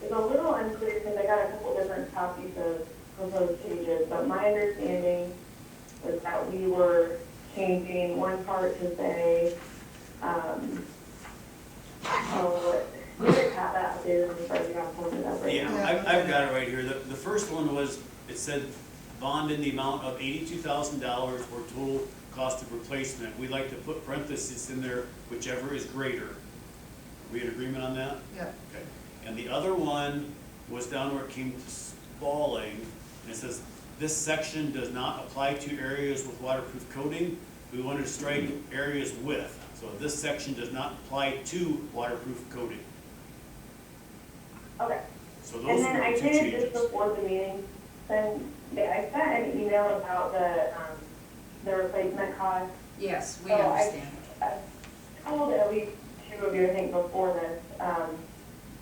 It's a little unclear because I got a couple different copies of proposed changes, but my understanding was that we were changing one part to say, we didn't have that updated, I'm sorry, you have to hold it up right Yeah, now. I've got it right here. The first one was, it said bond in the amount of $82,000 for total cost of replacement. We'd like to put parentheses in there, whichever is greater. Are we in agreement on that? Yep. Okay. And the other one was down where it came to spalling, and it says, this section does not apply to areas with waterproof coating. We wanted to strike areas with. So this section does not apply to waterproof coating. Okay. So And those then were I the two did changes. just before the meeting, then I sent an email about the replacement cost. Yes, we So understand. I told at least two of you, I think, before this,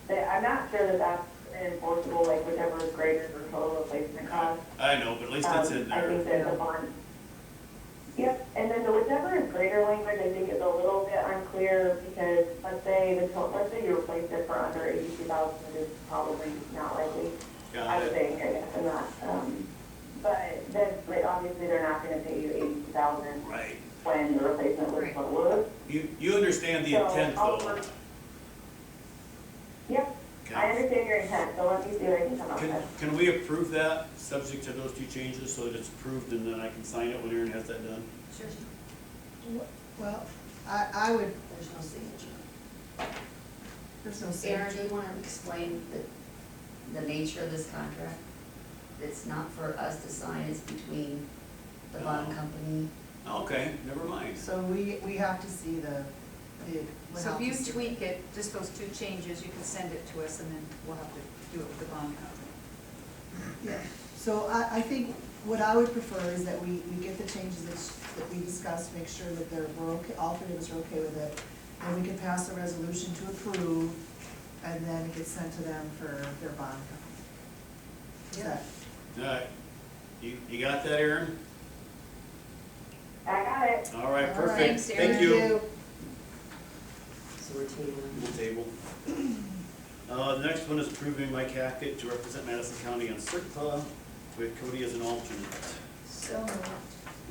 that I'm not sure that that's enforceable, like whichever is greater for total replacement cost. I know, but at least that's in I think there. that the bond. Yep, and then the whichever is greater language, I think is a little bit unclear, because let's say you replace it for under 82,000, which is probably not likely. I Got would it. think, I guess, I'm not, but then, like, obviously, they're not gonna pay you 82,000 Right. when the replacement was Right. what it was. You understand the So, intent I'll though. work- Yep, I Okay. understand your intent, so let me see what I can come up with. Can we approve that, subject to those two changes, so that it's approved and then I can sign it when Aaron has that done? Sure. Well, I would, There's no signature. there's no Aaron, do signature. you want to explain the nature of this contract? It's not for us to sign, it's between the bond Oh. company. Okay, never mind. So we have to see the bid. We'll So have if to you see. tweak it, just those two changes, you can send it to us and then we'll have to do it with the bond company. Yeah, so I think what I would prefer is that we get the changes that we discussed, make sure that we're okay, all three of us are okay with it. And we can pass a resolution to approve, and then it gets sent to them for their bond company. Is that- All right, you got that, Aaron? I got it. All right, All perfect. right, Thanks, Aaron. Thank you. So we're tabling. We'll table. The next one is approving Mike Hackett to represent Madison County on CERCLA with Cody as an alternate. So moved.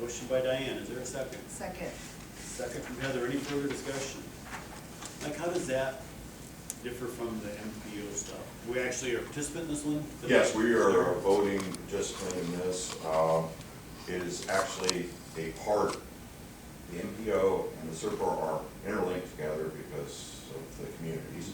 Motion by Diane, is there a second? Second. Second from Heather, any further discussion? Mike, how does that differ from the MPO stuff? We actually are a participant in this one? Yes, we are a voting participant in this. It is actually a part, the MPO and the SERPA are interlinked together because of the communities.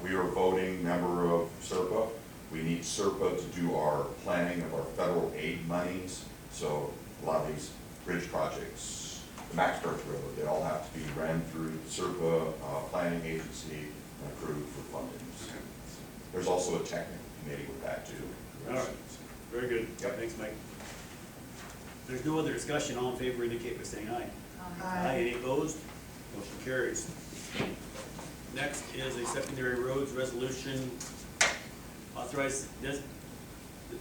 We are a voting member of SERPA. We need SERPA to do our planning of our federal aid monies. So a lot of these bridge projects, the Maxburg Road, they all have to be ran through the SERPA planning agency and approved for funding. There's also a technical committee with that too. All right, very good. Yep. Thanks, Mike. There's no other discussion, all in favor indicate by saying aye. Aye. Any opposed? Motion carries. Next is a secondary roads resolution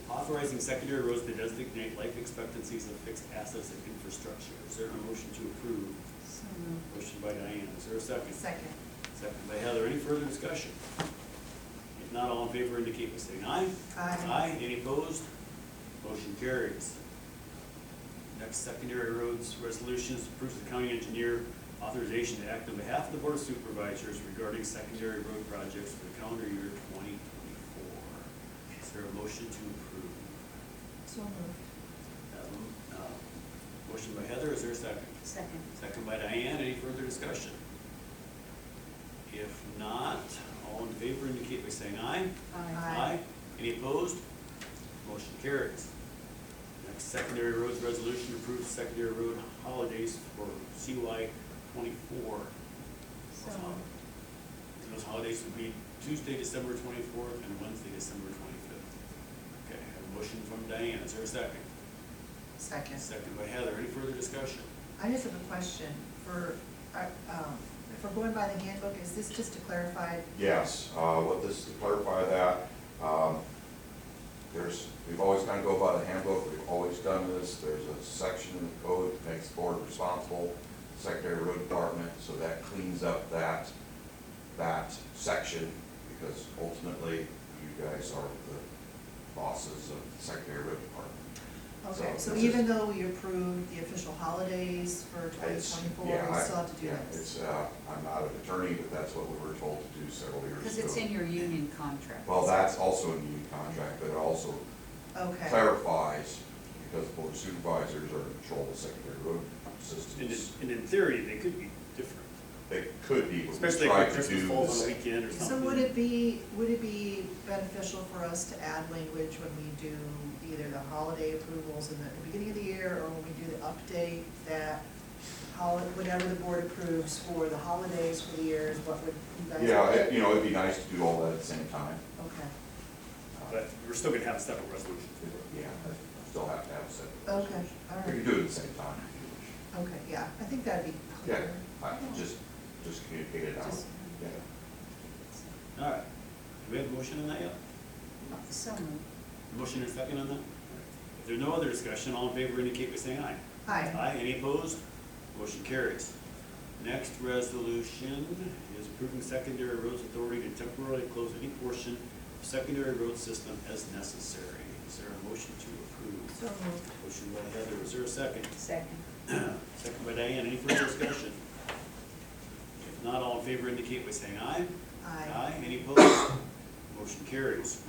authorizing secondary roads to designate life expectancies of fixed assets and infrastructure. Is there a motion to approve? So moved. Motion by Diane, is there a second? Second. Second by Heather, any further discussion? If not, all in favor indicate by saying aye. Aye. Any opposed? Motion carries. Next, secondary roads resolutions approves the county engineer authorization to act on behalf of the board of supervisors regarding secondary road projects for the calendar year 2024. Is there a motion to approve? So moved. Motion by Heather, is there a second? Second. Second by Diane, any further discussion? If not, all in favor indicate by saying aye. Aye. Any opposed? Motion carries. Next, secondary roads resolution approves secondary road holidays for CY 24. So moved. And those holidays would be Tuesday, December 24th, and Wednesday, December 25th. Okay, I have a motion from Diane, is there a second? Second. Second by Heather, any further discussion? I just have a question for, if we're going by the handbook, is this just to clarify? Yes, what this, to clarify that, we've always kind of go by the handbook, we've always done this, there's a section in the code that makes the board responsible, Secretary of Road Department, so that cleans up that section, because ultimately, you guys are the bosses of the Secretary of Road Department. Okay, so it's even though we approved the official holidays for twenty twenty-four, we still have to do this? It's, I'm not an attorney, but that's what we were told to do several years ago. Because it's in your union contract. Well, that's also in the union contract, but it also Okay, clarifies, because the board of supervisors are in control of the secondary road systems. And in theory, they could be different, They could be, but we especially try if to Christmas do falls on a this. weekend or so something. would it be beneficial for us to add language when we do either the holiday approvals in the beginning of the year, or when we do the update, that whatever the board approves for the holidays for the years, what would you guys? Yeah, it'd be nice to do all that at the same time. Okay, But we're still gonna have a separate resolution. Yeah, I still have to have a separate. okay, all We can right, do it at the same time if you wish. okay, yeah, I think that'd be Yeah, clear. just communicate it out. Just- All right, do we have a motion on that yet? So moved. Motion and second on that? If there's no other discussion, all in favor indicate by saying aye. Aye. Aye, any opposed? Motion carries. Next resolution is approving secondary roads authority to temporarily close any portion of secondary road system as necessary. Is there a motion to approve? So moved. Motion by Heather, is there a second? Second. Second by Diane, any further discussion? If not, all in favor indicate by saying aye. Aye. Any opposed? Motion carries.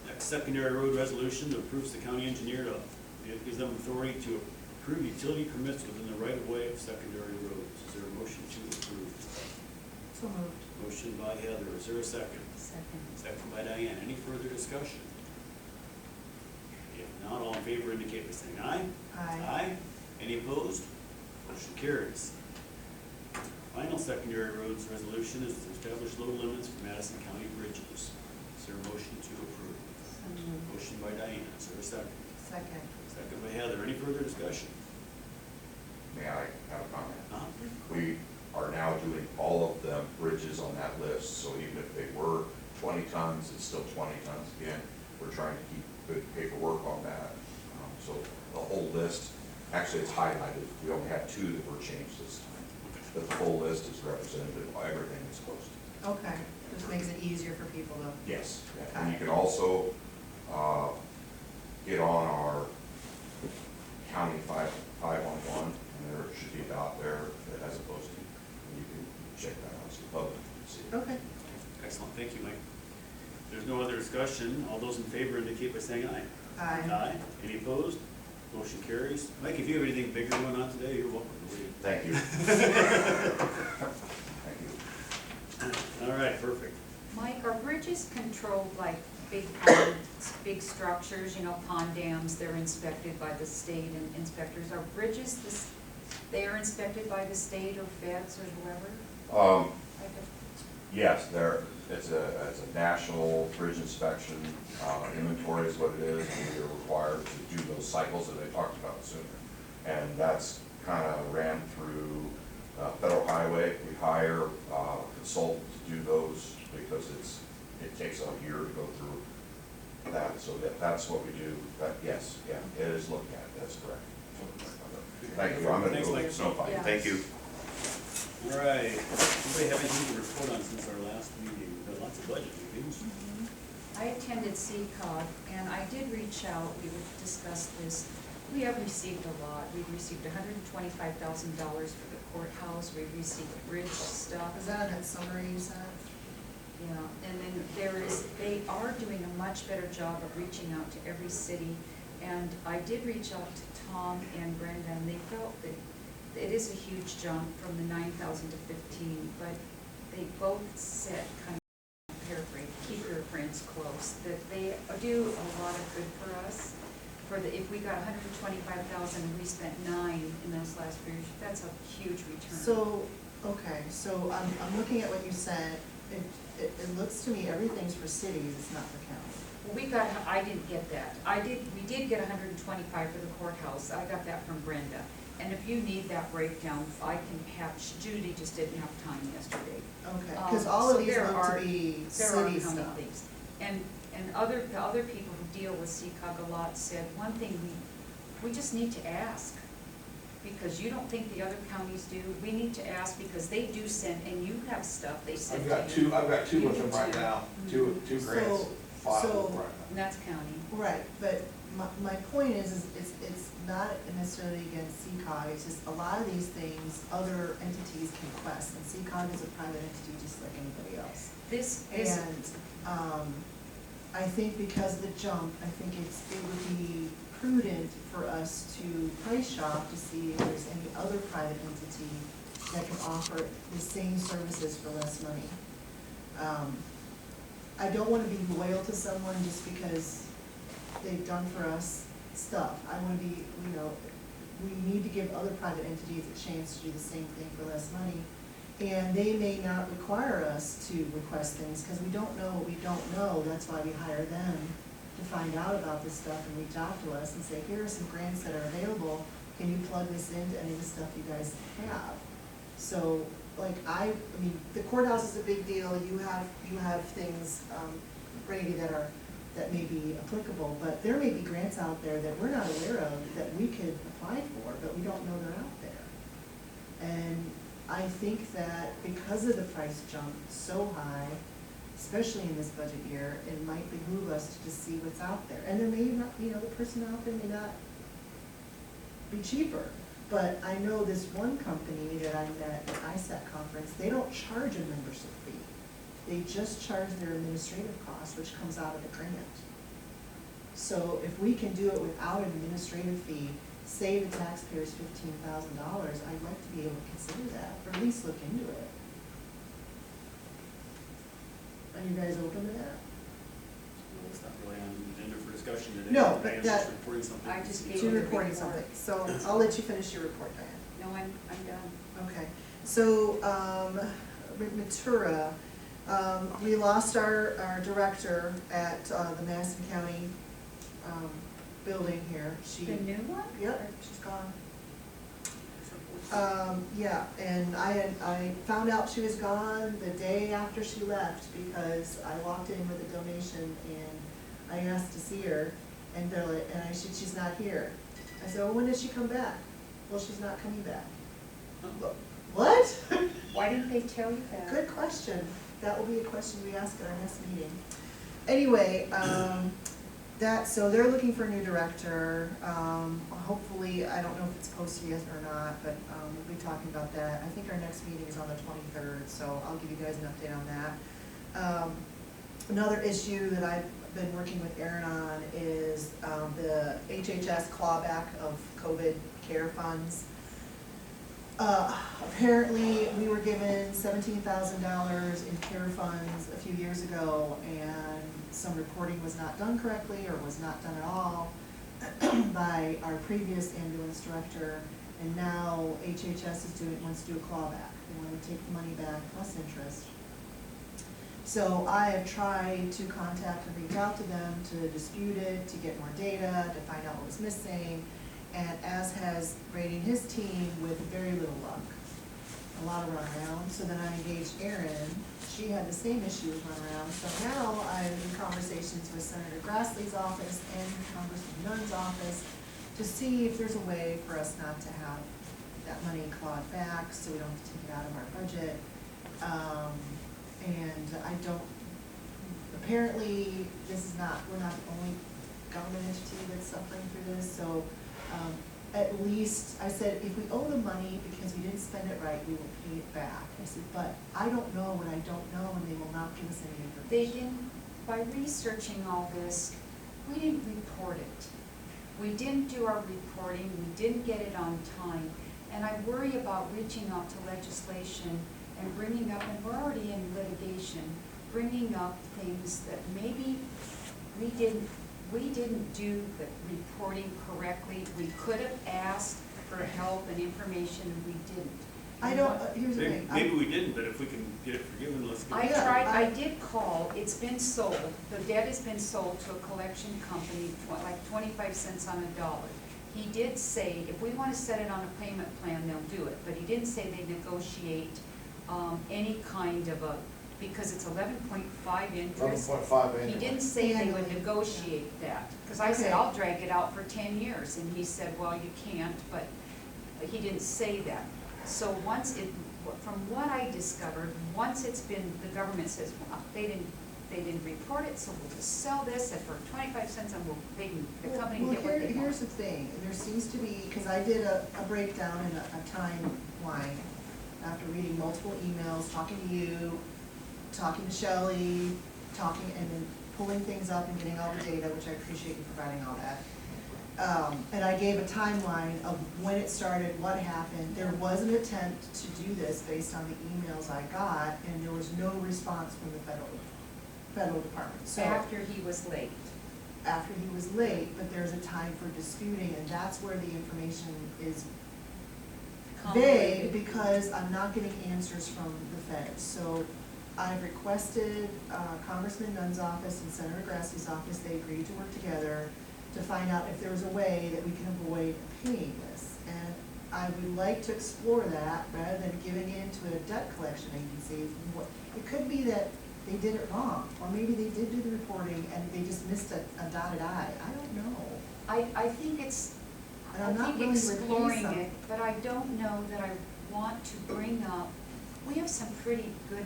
Next, secondary road resolution approves the county engineer to, it gives them authority to approve utility permits within the right of way of secondary roads. Is there a motion to approve? So moved. Motion by Heather, is there a second? Second. Second by Diane, any further discussion? If not, all in favor indicate by saying aye. Aye. Any opposed? Motion carries. Final secondary roads resolution is to establish load limits for Madison County bridges. Is there a motion to approve? So moved. Motion by Diane, is there a second? Second. Second by Heather, any further discussion? May I have a comment? Uh-huh. We are now doing all of the bridges on that list, so even if they were 20 tons, it's still 20 tons again. We're trying to keep good paperwork on that. So the whole list, actually it's highlighted, we only had 2 that were changed this time. But the whole list is representative of everything that's posted. Okay, just makes it easier for people to. Yes. And you can also get on our county 511, and there should be a dot there that has a posting. And you can check that out, so the public can see it. Okay. Excellent, thank you, Mike. If there's no other discussion, all those in favor indicate by saying aye. Aye. Aye. Any opposed? Motion carries. Mike, if you have anything bigger going on today, you're welcome to leave. Thank you. Thank you. All right, perfect. Mike, are bridges controlled like big ponds, big structures, pond dams, they're inspected by the state and inspectors? Are bridges, they are inspected by the state or feds or whoever? Yes, it's a national bridge inspection, inventory is what it is, and we are required to do those cycles that I talked about sooner. And that's kind of ran through federal highway. We hire a consultant to do those because it takes a year to go through that, so that's what we do. But yes, yeah, it is looked at, that's correct. Thank you, I'm gonna Thanks, go Mike. snowflake, Yeah. thank you. All right, anybody have anything to report on since our last meeting? We've had lots of budget meetings. I attended CCOG, and I did reach out, we would discuss this. We have received a lot. We've received $125,000 for the courthouse, we've received bridge stuff. Is that in that summary you sent? Yeah, and then they are doing a much better job of reaching out to every city. And I did reach out to Tom and Brenda, and they felt that it is a huge jump from the 9,000 to 15, but they both said, kind of paraphrase, keep your friends close, that they do a lot of good for us. If we got 125,000 and we spent 9 in those last years, that's a huge return. So Okay, so I'm looking at what you said, it looks to me everything's for cities, it's not for county. Well, I didn't get that. We did get 125 for the courthouse. I got that from Brenda. And if you need that breakdown, I can have, Judy just didn't have time yesterday. Okay, because all of So these there look are- to be There are city county stuff. things. And the other people who deal with CCOG a lot said, one thing we just need to ask. Because you don't think the other counties do. We need to ask because they do send, and you have stuff they send to you. I've got two You with them do right too. now, two grants So- filed so- right now. And that's county. Right, but my point is it's not necessarily against CCOG, it's just a lot of these things, other entities can request, and CCOG is a private entity just like anybody else. This, And, I think because of the jump, I think it would be prudent for us to price shop to see if there's any other private entity that can offer the same services for less money. I don't wanna be loyal to someone just because they've done for us stuff. I wanna be, we need to give other private entities a chance to do the same thing for less money. And they may not require us to request things, because we don't know what we don't know, that's why we hire them to find out about this stuff and reach out to us and say, here are some grants that are available, can you plug this into any of the stuff you guys have? So, like, I mean, the courthouse is a big deal, you have things, Brady, that may be applicable, but there may be grants out there that we're not aware of that we could apply for, but we don't know they're out there. And I think that because of the price jump so high, especially in this budget year, it might behoove us to just see what's out there. And there may not, the person out there may not be cheaper. But I know this one company that I met at ISAC conference, they don't charge a membership fee. They just charge their administrative cost, which comes out of the grant. So if we can do it without an administrative fee, save the taxpayers $15,000, I'd like to be able to consider that, or at least look into it. Are you guys open to that? Well, it's not really on the agenda for discussion today. No, but I am that- just reporting something. I just gave You're you the reporting report. something, so I'll let you finish your report, Diane. No, I'm done. Okay, so, Matura, we lost our director at, the Madison County, building here. She, The new one? yep, she's gone. Yeah, and I found out she was gone the day after she left, because I walked in with a donation and I asked to see her, and I said, she's not here. I said, well, when does she come back? Well, she's not coming back. What? Why didn't they tell you that? Good question. That will be a question we ask at our next meeting. Anyway, so they're looking for a new director. Hopefully, I don't know if it's posted yet or not, but we'll be talking about that. I think our next meeting is on the 23rd, so I'll give you guys an update on that. Another issue that I've been working with Aaron on is the HHS clawback of COVID care funds. Apparently, we were given $17,000 in care funds a few years ago, and some reporting was not done correctly or was not done at all by our previous ambulance director, and now HHS wants to do a clawback. They want to take the money back plus interest. So I have tried to contact and reach out to them to dispute it, to get more data, to find out what was missing, and as has Brady and his team with very little luck. A lot of runaround. So then I engaged Erin. She had the same issue with runaround. So now I'm in conversations with Senator Grassley's office and Congressman Nunn's office to see if there's a way for us not to have that money clawed back, so we don't have to take it out of our budget. And I don't, apparently, we're not the only government entity that's suffering through this, so at least, I said, if we owe the money because we didn't spend it right, we will pay it back. I said, but I don't know what I don't know, and they will not give us any They information. didn't, by researching all this, we didn't report it. We didn't do our reporting, we didn't get it on time, and I worry about reaching out to legislation and bringing up, and we're already in litigation, bringing up things that maybe we didn't do the reporting correctly. We could have asked for help and information, and we didn't. I don't, here's the Maybe, thing. maybe we didn't, but if we can get it forgiven, let's get I it. Yeah, tried, I I- did call, it's been sold, the debt has been sold to a collection company, like 25 cents on a dollar. He did say, if we wanna set it on a payment plan, they'll do it, but he didn't say they negotiate, any kind of a, because it's 11.5 interest. 11.5 He annually. didn't say they would Annually. negotiate that, cause I said, Okay. I'll drag it out for 10 years, and he said, well, you can't, but he didn't say that. So once it, from what I discovered, once it's been, the government says, well, they didn't report it, so we'll just sell this at for 25 cents and the company can Well, get what they here's want. the thing, there seems to be, because I did a breakdown and a timeline after reading multiple emails, talking to you, talking to Shelley, talking, and then pulling things up and getting all the data, which I appreciate you providing all that. And I gave a timeline of when it started, what happened. There was an attempt to do this based on the emails I got, and there was no response from the federal department. So After he was late. after he was late, but there's a time for disputing, and that's where the information is vague, Convoluted. because I'm not getting answers from the feds. So I've requested Congressman Nunn's office and Senator Grassie's office, they agreed to work together to find out if there was a way that we can avoid paying this. And I would like to explore that, rather than giving in to a debt collection agency. It could be that they did it wrong, or maybe they did do the reporting and they just missed a dotted I. I don't know. I think it's, And I I'm not think willing to repay exploring some. it, but I don't know that I want to bring up, we have some pretty good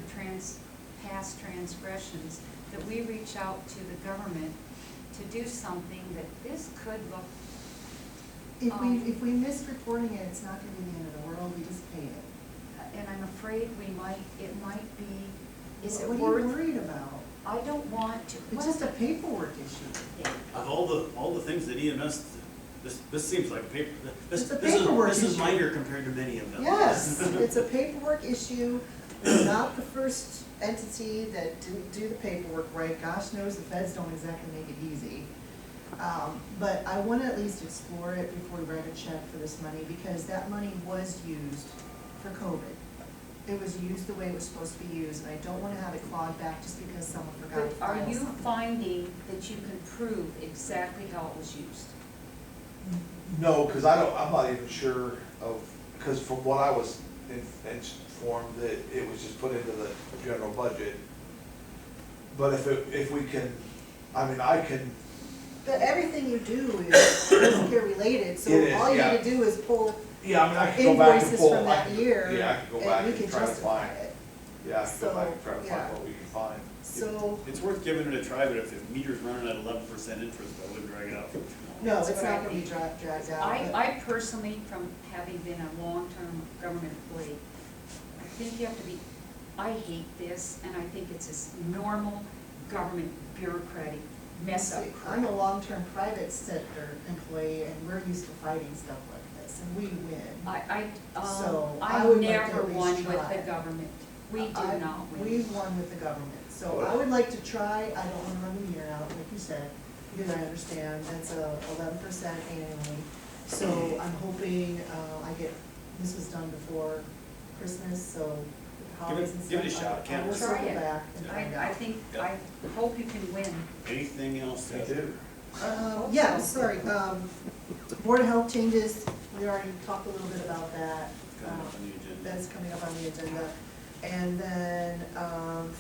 past transgressions that we reach out to the government to do something that this could look, If we missed reporting it, it's not gonna be the end of the world, we just pay it. and I'm afraid it might be, is it What are you worth? worried about? I don't want to. It's just a paperwork issue. Of all the things that EMS, this seems like a paper, It's a paperwork this is issue. minor compared to many of them. Yes, it's a paperwork issue. We're not the first entity that didn't do the paperwork right. Gosh knows the feds don't exactly make it easy. But I wanna at least explore it before we write a check for this money, because that money was used for COVID. It was used the way it was supposed to be used, and I don't wanna have it clawed back just because someone forgot to But are file you something. finding that you can prove exactly how it was used? No, because I'm not even sure of, because from what I was informed, that it was just put into the general budget. But if we can, I mean, I can, But everything you do is healthcare related, so It is, all you yeah. need to do is pull yeah, I mean, I can go back and invoices pull. from that year, Yeah, I can go back and we and can try to justify find, it. yeah, I can go back and try to So, yeah. find what we can find. So, It's worth giving it a try, but if the meter's running at 11% interest, I wouldn't drag it out for too long. no, That's it's what I not gonna be think. dragged out. but- I personally, from having been a long-term government employee, I think you have to be, I hate this, and I think it's this normal government bureaucratic mess up See, crap. I'm a long-term private sector employee, and we're used to fighting stuff like this, and we win. So, I I would like to never at least won with try. the government. We do I- not win. We've won with the government, so I would like to try. I don't wanna run the year out, like you said, because I understand that's 11% annually. So I'm hoping, this was done before Christmas, so holidays and stuff. give it a shot. I Can't will hurt. circle Try it. back and find out. I hope you can win. Anything else? Me too. Yeah, sorry, Board of Health changes, we already talked a little bit about that. Coming up on the agenda. That's coming up on the agenda. And then,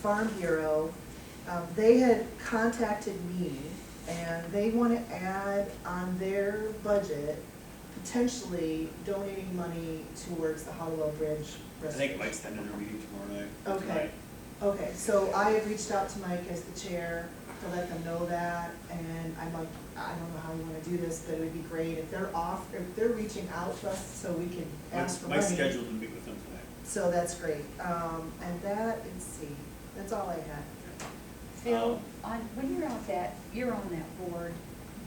Farm Bureau, they had contacted me, and they wanna add on their budget, potentially donating money towards the Hollowell Bridge I restoration. think Mike's attending our meeting tomorrow night. Okay. tonight. Okay, so I have reached out to Mike as the chair to let them know that, and I'm like, I don't know how you wanna do this, but it would be great if they're reaching out to us so we can ask for money. Mike's scheduled to meet with them tonight. So that's great, and that, let's see, that's all I had. Phil, when you're on that board,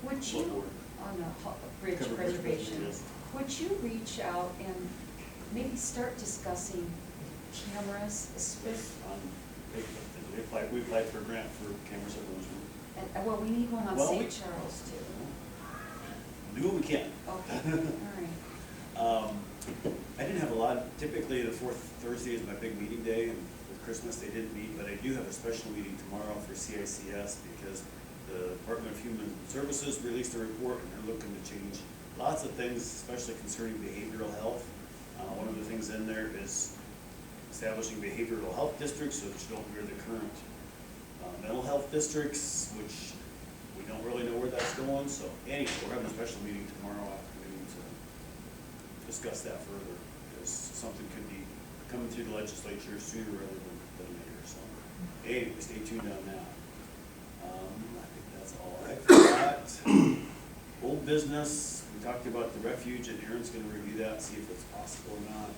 would What you, board? on the bridge Covered bridge preservation, yes. would you reach out and maybe start discussing cameras, We applied for a grant for camera supervision. and, well, we need one on Well, St. we- Charles too. Do what we can. Okay, all right. I didn't have a lot, typically the fourth Thursday is my big meeting day, and with Christmas they didn't meet, but I do have a special meeting tomorrow for CICS because the Department of Human Services released a report and they're looking to change lots of things, especially concerning behavioral health. One of the things in there is establishing behavioral health districts, which don't mirror the current mental health districts, which we don't really know where that's going. So anyway, we're having a special meeting tomorrow afternoon to discuss that further, because something could be coming through the legislature sooner rather than later. So anyway, stay tuned on that. I think that's all I've got. Old business, we talked about the refuge, and Aaron's gonna review that, see if it's possible or not.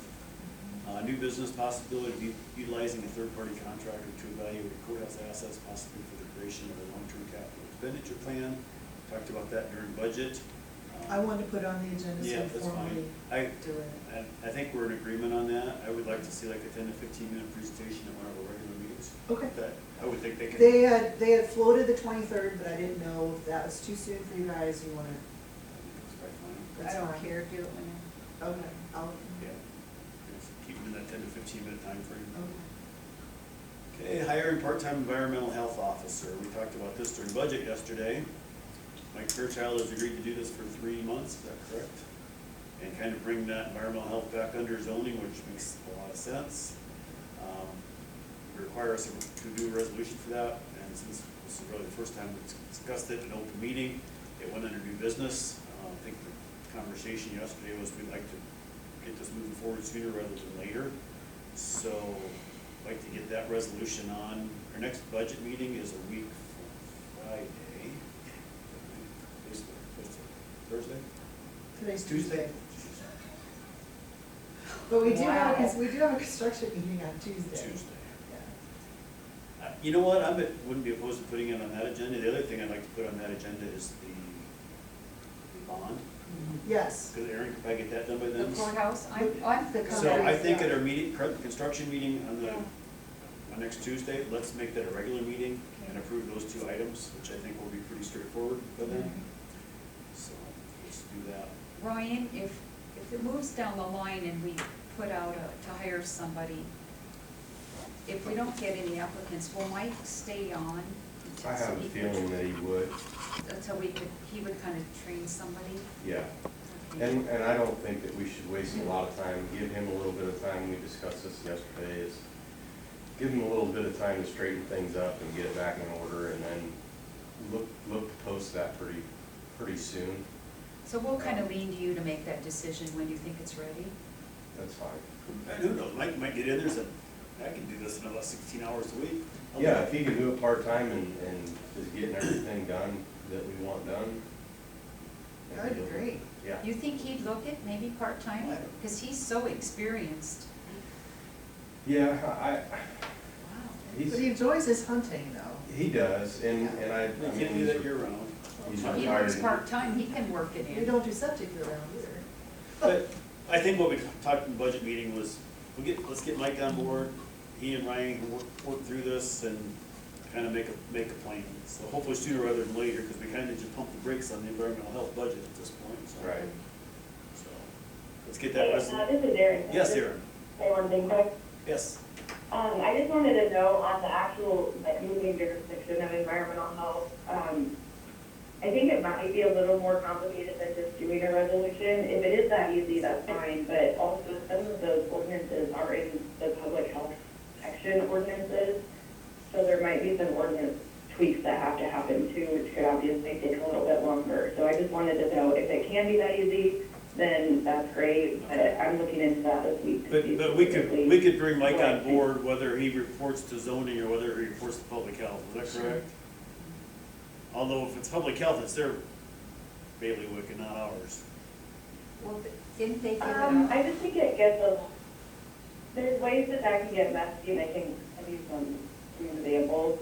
New business possibility of utilizing a third-party contractor to evaluate courthouse assets, possibly for the creation of a long-term capital expenditure plan. Talked about that during budget. I wanted to put on the agenda so Yeah, we that's formally fine. do it. I think we're in agreement on that. I would like to see like a 10 to 15-minute presentation at one of our regular meetings. Okay. I would think they could. They had floated the 23rd, but I didn't know if that was too soon for you guys, you wanna, It's probably fine. that's I don't fine. care, do it whenever. Okay, I'll, Yeah. Just keep it in that 10 to 15-minute time frame. okay. Okay, hiring part-time environmental health officer. We talked about this during budget yesterday. Mike Fairchild has agreed to do this for 3 months, is that correct? And kind of bring that environmental health back under zoning, which makes a lot of sense. Require us to do a resolution for that, and since this is really the first time we've discussed it in an open meeting, it went under new business. I think the conversation yesterday was we'd like to get this moving forward sooner rather than later. So I'd like to get that resolution on. Our next budget meeting is a week from Friday. Thursday? Today's Tuesday. But we do have, Wow. we do have a construction meeting on Tuesday. Tuesday. Yeah. You know what, wouldn't be opposed to putting it on that agenda. The other thing I'd like to put on that agenda is the bond, Yes, because Aaron could probably get that done by The then. courthouse, I'm the So I think at Yeah. our meeting, construction meeting on Yeah. on next Tuesday, let's make that a regular meeting and approve those 2 items, which I think will be pretty straightforward by then. So let's do that. Ryan, if it moves down the line and we put out to hire somebody, if we don't get any applicants, will Mike stay on? I have a feeling that he would, Until he would kind of train somebody? yeah. And I don't think that we should waste a lot of time, give him a little bit of time, we discussed this yesterday, is give him a little bit of time to straighten things up and get it back in order, and then look to post that pretty soon. So we'll kind of lean to you to make that decision when you think it's ready? That's fine. And who knows, Mike might get in there and say, I can do this in about 16 hours a week. Yeah, if he can do it part-time and is getting everything done that we want done. that'd be great. Yeah. You think he'd look at maybe part-time? Because he's so experienced. Yeah, Wow. But he enjoys his hunting though. he does, and I You mean, can't do that year-round. he's He retired. works part-time, he can work it We in. don't do septic around either. But I think what we talked in the budget meeting was, let's get Mike on board. He and Ryan can work through this and kind of make a plan. So hopefully sooner rather than later, because we kind of just pumped the brakes on the environmental health budget at this point, so. Right. So, let's get that Hey, resolution. this is Erin. Yes, Just Aaron. Say one thing quick. Yes. I just wanted to know on the actual, like, moving jurisdiction of environmental health, I think it might be a little more complicated than just doing a resolution. If it is that easy, that's fine, but also some of those ordinances are in the public health section ordinances. So there might be some ordinance tweaks that have to happen too, which could obviously take a little bit longer. So I just wanted to know if it can be that easy, then that's great, but I'm looking into that this week. to see But we specifically could bring Mike what on I think. board, whether he reports to zoning or whether he reports to public health. Is that correct? Although if it's public health, it's their bailiwick and not ours. Well, didn't they give it I up? just think it gets there's ways that can get messy, and I can give you some examples.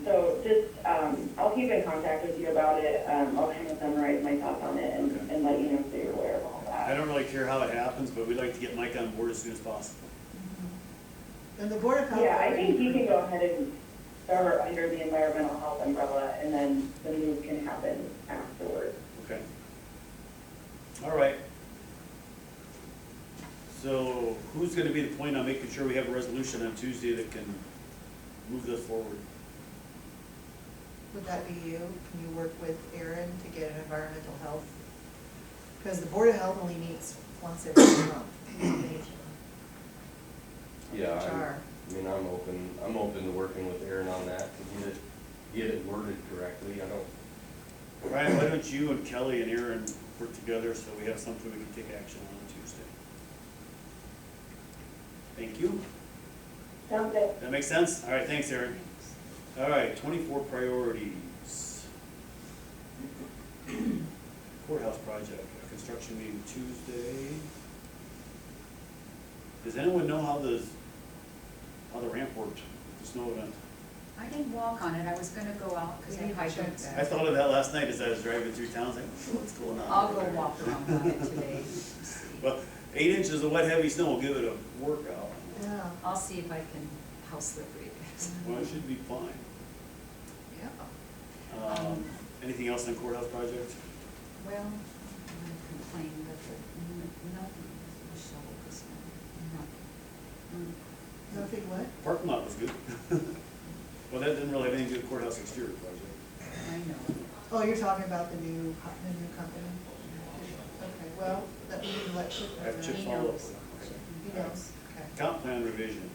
So just, I'll keep in contact with you about it. I'll kind of summarize my thoughts on it and let you know so you're aware of all that. I don't really care how it happens, but we'd like to get Mike on board as soon as possible. And the Board of Health. Yeah, I think you can go ahead and start under the environmental health umbrella, and then the move can happen afterwards. Okay. All right. So who's gonna be the point on making sure we have a resolution on Tuesday that can move this forward? Would that be you? Can you work with Aaron to get an environmental health? Because the Board of Health only meets once every month. Yeah, HR. I mean, I'm open to working with Aaron on that, to get it worded correctly, I don't. Ryan, why don't you and Kelly and Aaron work together so we have something we can take action on Tuesday? Thank you. Sounds good. That makes sense? All right, thanks, Aaron. All right, 24 priorities. Courthouse project, construction meeting Tuesday. Does anyone know how the ramp worked, the snow event? I didn't walk on it, I was gonna go out, cause I We need to check hydrants. that. I thought of that last night as I was driving through town, I was like, what's going on? I'll over go there?" walk around on it today, see. Well, 8 inches of wet, heavy snow will give it a workout. Yeah, I'll see if I can, how slippery it is. Well, it should be fine. yeah. Anything else on courthouse project? Well, I'm gonna complain that nothing was shoveled this morning, nothing. Nothing what? Parking lot was good. Well, that didn't really have anything to do with courthouse exterior project. I know. Oh, you're talking about the new company? Okay, well, that we need to let Chip I have know. Chip He follow up. knows. He knows, okay. Comp plan revision.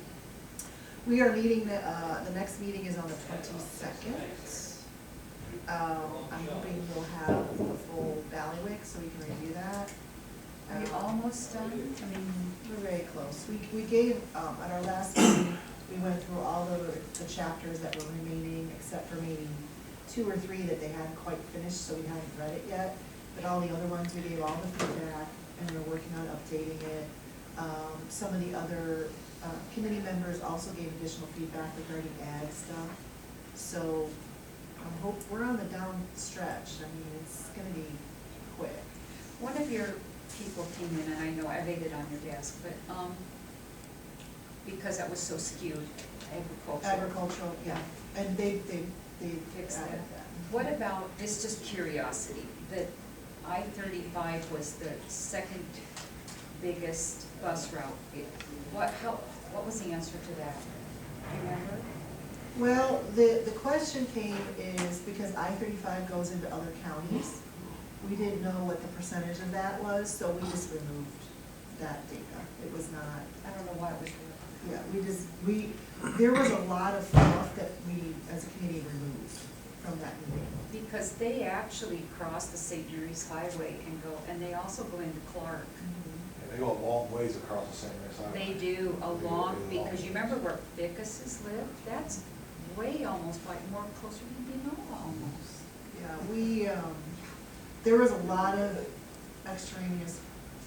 We are meeting, the next meeting is on the 22nd. I'm hoping we'll have the full Ballywick so we can review that. Are you almost done? I mean, We're very close. We gave, at our last meeting, we went through all the chapters that were remaining, except for maybe 2 or 3 that they hadn't quite finished, so we hadn't read it yet. But all the other ones, we gave all the feedback, and we're working on updating it. Some of the other committee members also gave additional feedback regarding ag stuff. So we're on the down stretch. I mean, it's gonna be quick. one of your people came in, and I know I laid it on your desk, but, because that was so skewed, agricultural. Agricultural, yeah, and they Fix added that. that. What about, it's just curiosity, that I-35 was the second biggest bus route. What was the answer to that? Do you remember? Well, the question came is because I-35 goes into other counties, we didn't know what the percentage of that was, so we just removed that data. It was not, I don't know why it was there. yeah, there was a lot of stuff that we, as a committee, removed from that meeting. Because they actually cross the St. Mary's Highway and go, and they also go into Clark. Yeah, they go a long ways across the St. Mary's Highway. They do a They go long, really long. because you remember where Ficus's live? That's way almost like more closer to Benola almost. Yeah, there was a lot of extraneous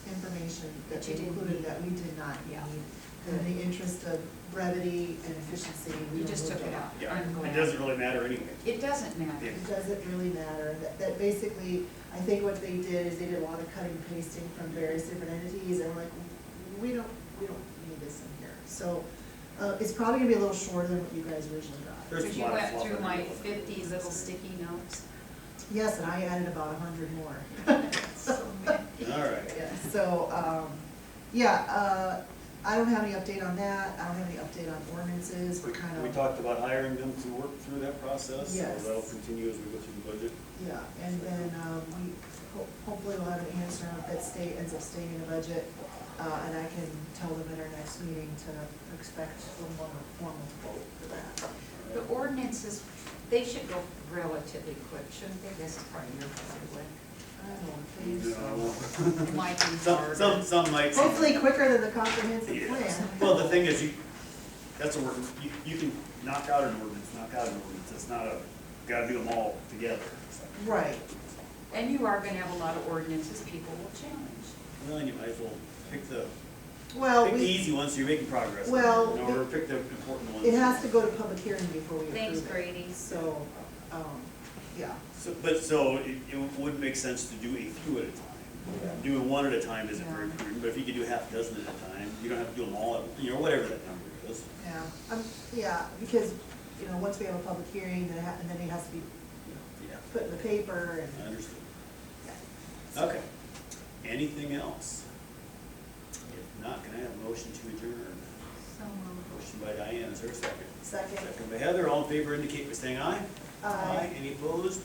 information that That you they didn't included need. that we did not Yeah. need. In the interest of brevity and efficiency, we You just removed took it out. Yeah, I'm glad. it doesn't really matter anyway. It doesn't matter. It doesn't really matter, that basically, I think what they did is they did a lot of cutting and pasting from various different entities, and like, we don't need this in here. So, it's probably gonna be a little shorter than what you guys originally got. There's Because a you lot of went fluff through in my there. 50 little sticky notes. Yes, and I added about 100 more. So many. All right. Yeah, so, I don't have any update on that, I don't have any update on ordinances, we're kind of. We talked about hiring them to work through that process, Yes. so that'll continue as we go through the budget. Yeah, and then, hopefully we'll have an answer if that ends up staying in the budget, and I can tell them at our next meeting to expect a little more formal vote for that. The ordinances, they should go relatively quick, shouldn't they? This is part of your budget. I don't think so. It might be Some, harder. some might. Hopefully quicker than the comprehensive Yeah. plan. Well, the thing is, that's a work, you can knock out an ordinance, it's not gotta do them all together. Right, And you are gonna have a lot of ordinances people will challenge. Well, then you might as well pick the well, easy ones so you're making progress. Well, Or pick the important ones. it has to go to public hearing before we approve it. Thanks, Grady. So, yeah. So it would make sense to do a few at a time. Doing one at a time isn't very prudent, but if you could do half a dozen at a time, you don't have to do them all at, whatever that number is. Yeah, because, once we have a public hearing, then and then it has to be Yeah, put in the paper I and. understood. Yeah. Okay. Anything else? If not, can I have a motion to adjourn? So moved. Motion by Diane, is there a second? Second. Second by Heather, all in favor indicate by saying aye. Aye. Any opposed?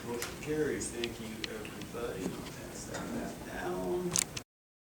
Motion carries, thank you, everybody. I'll pass that down.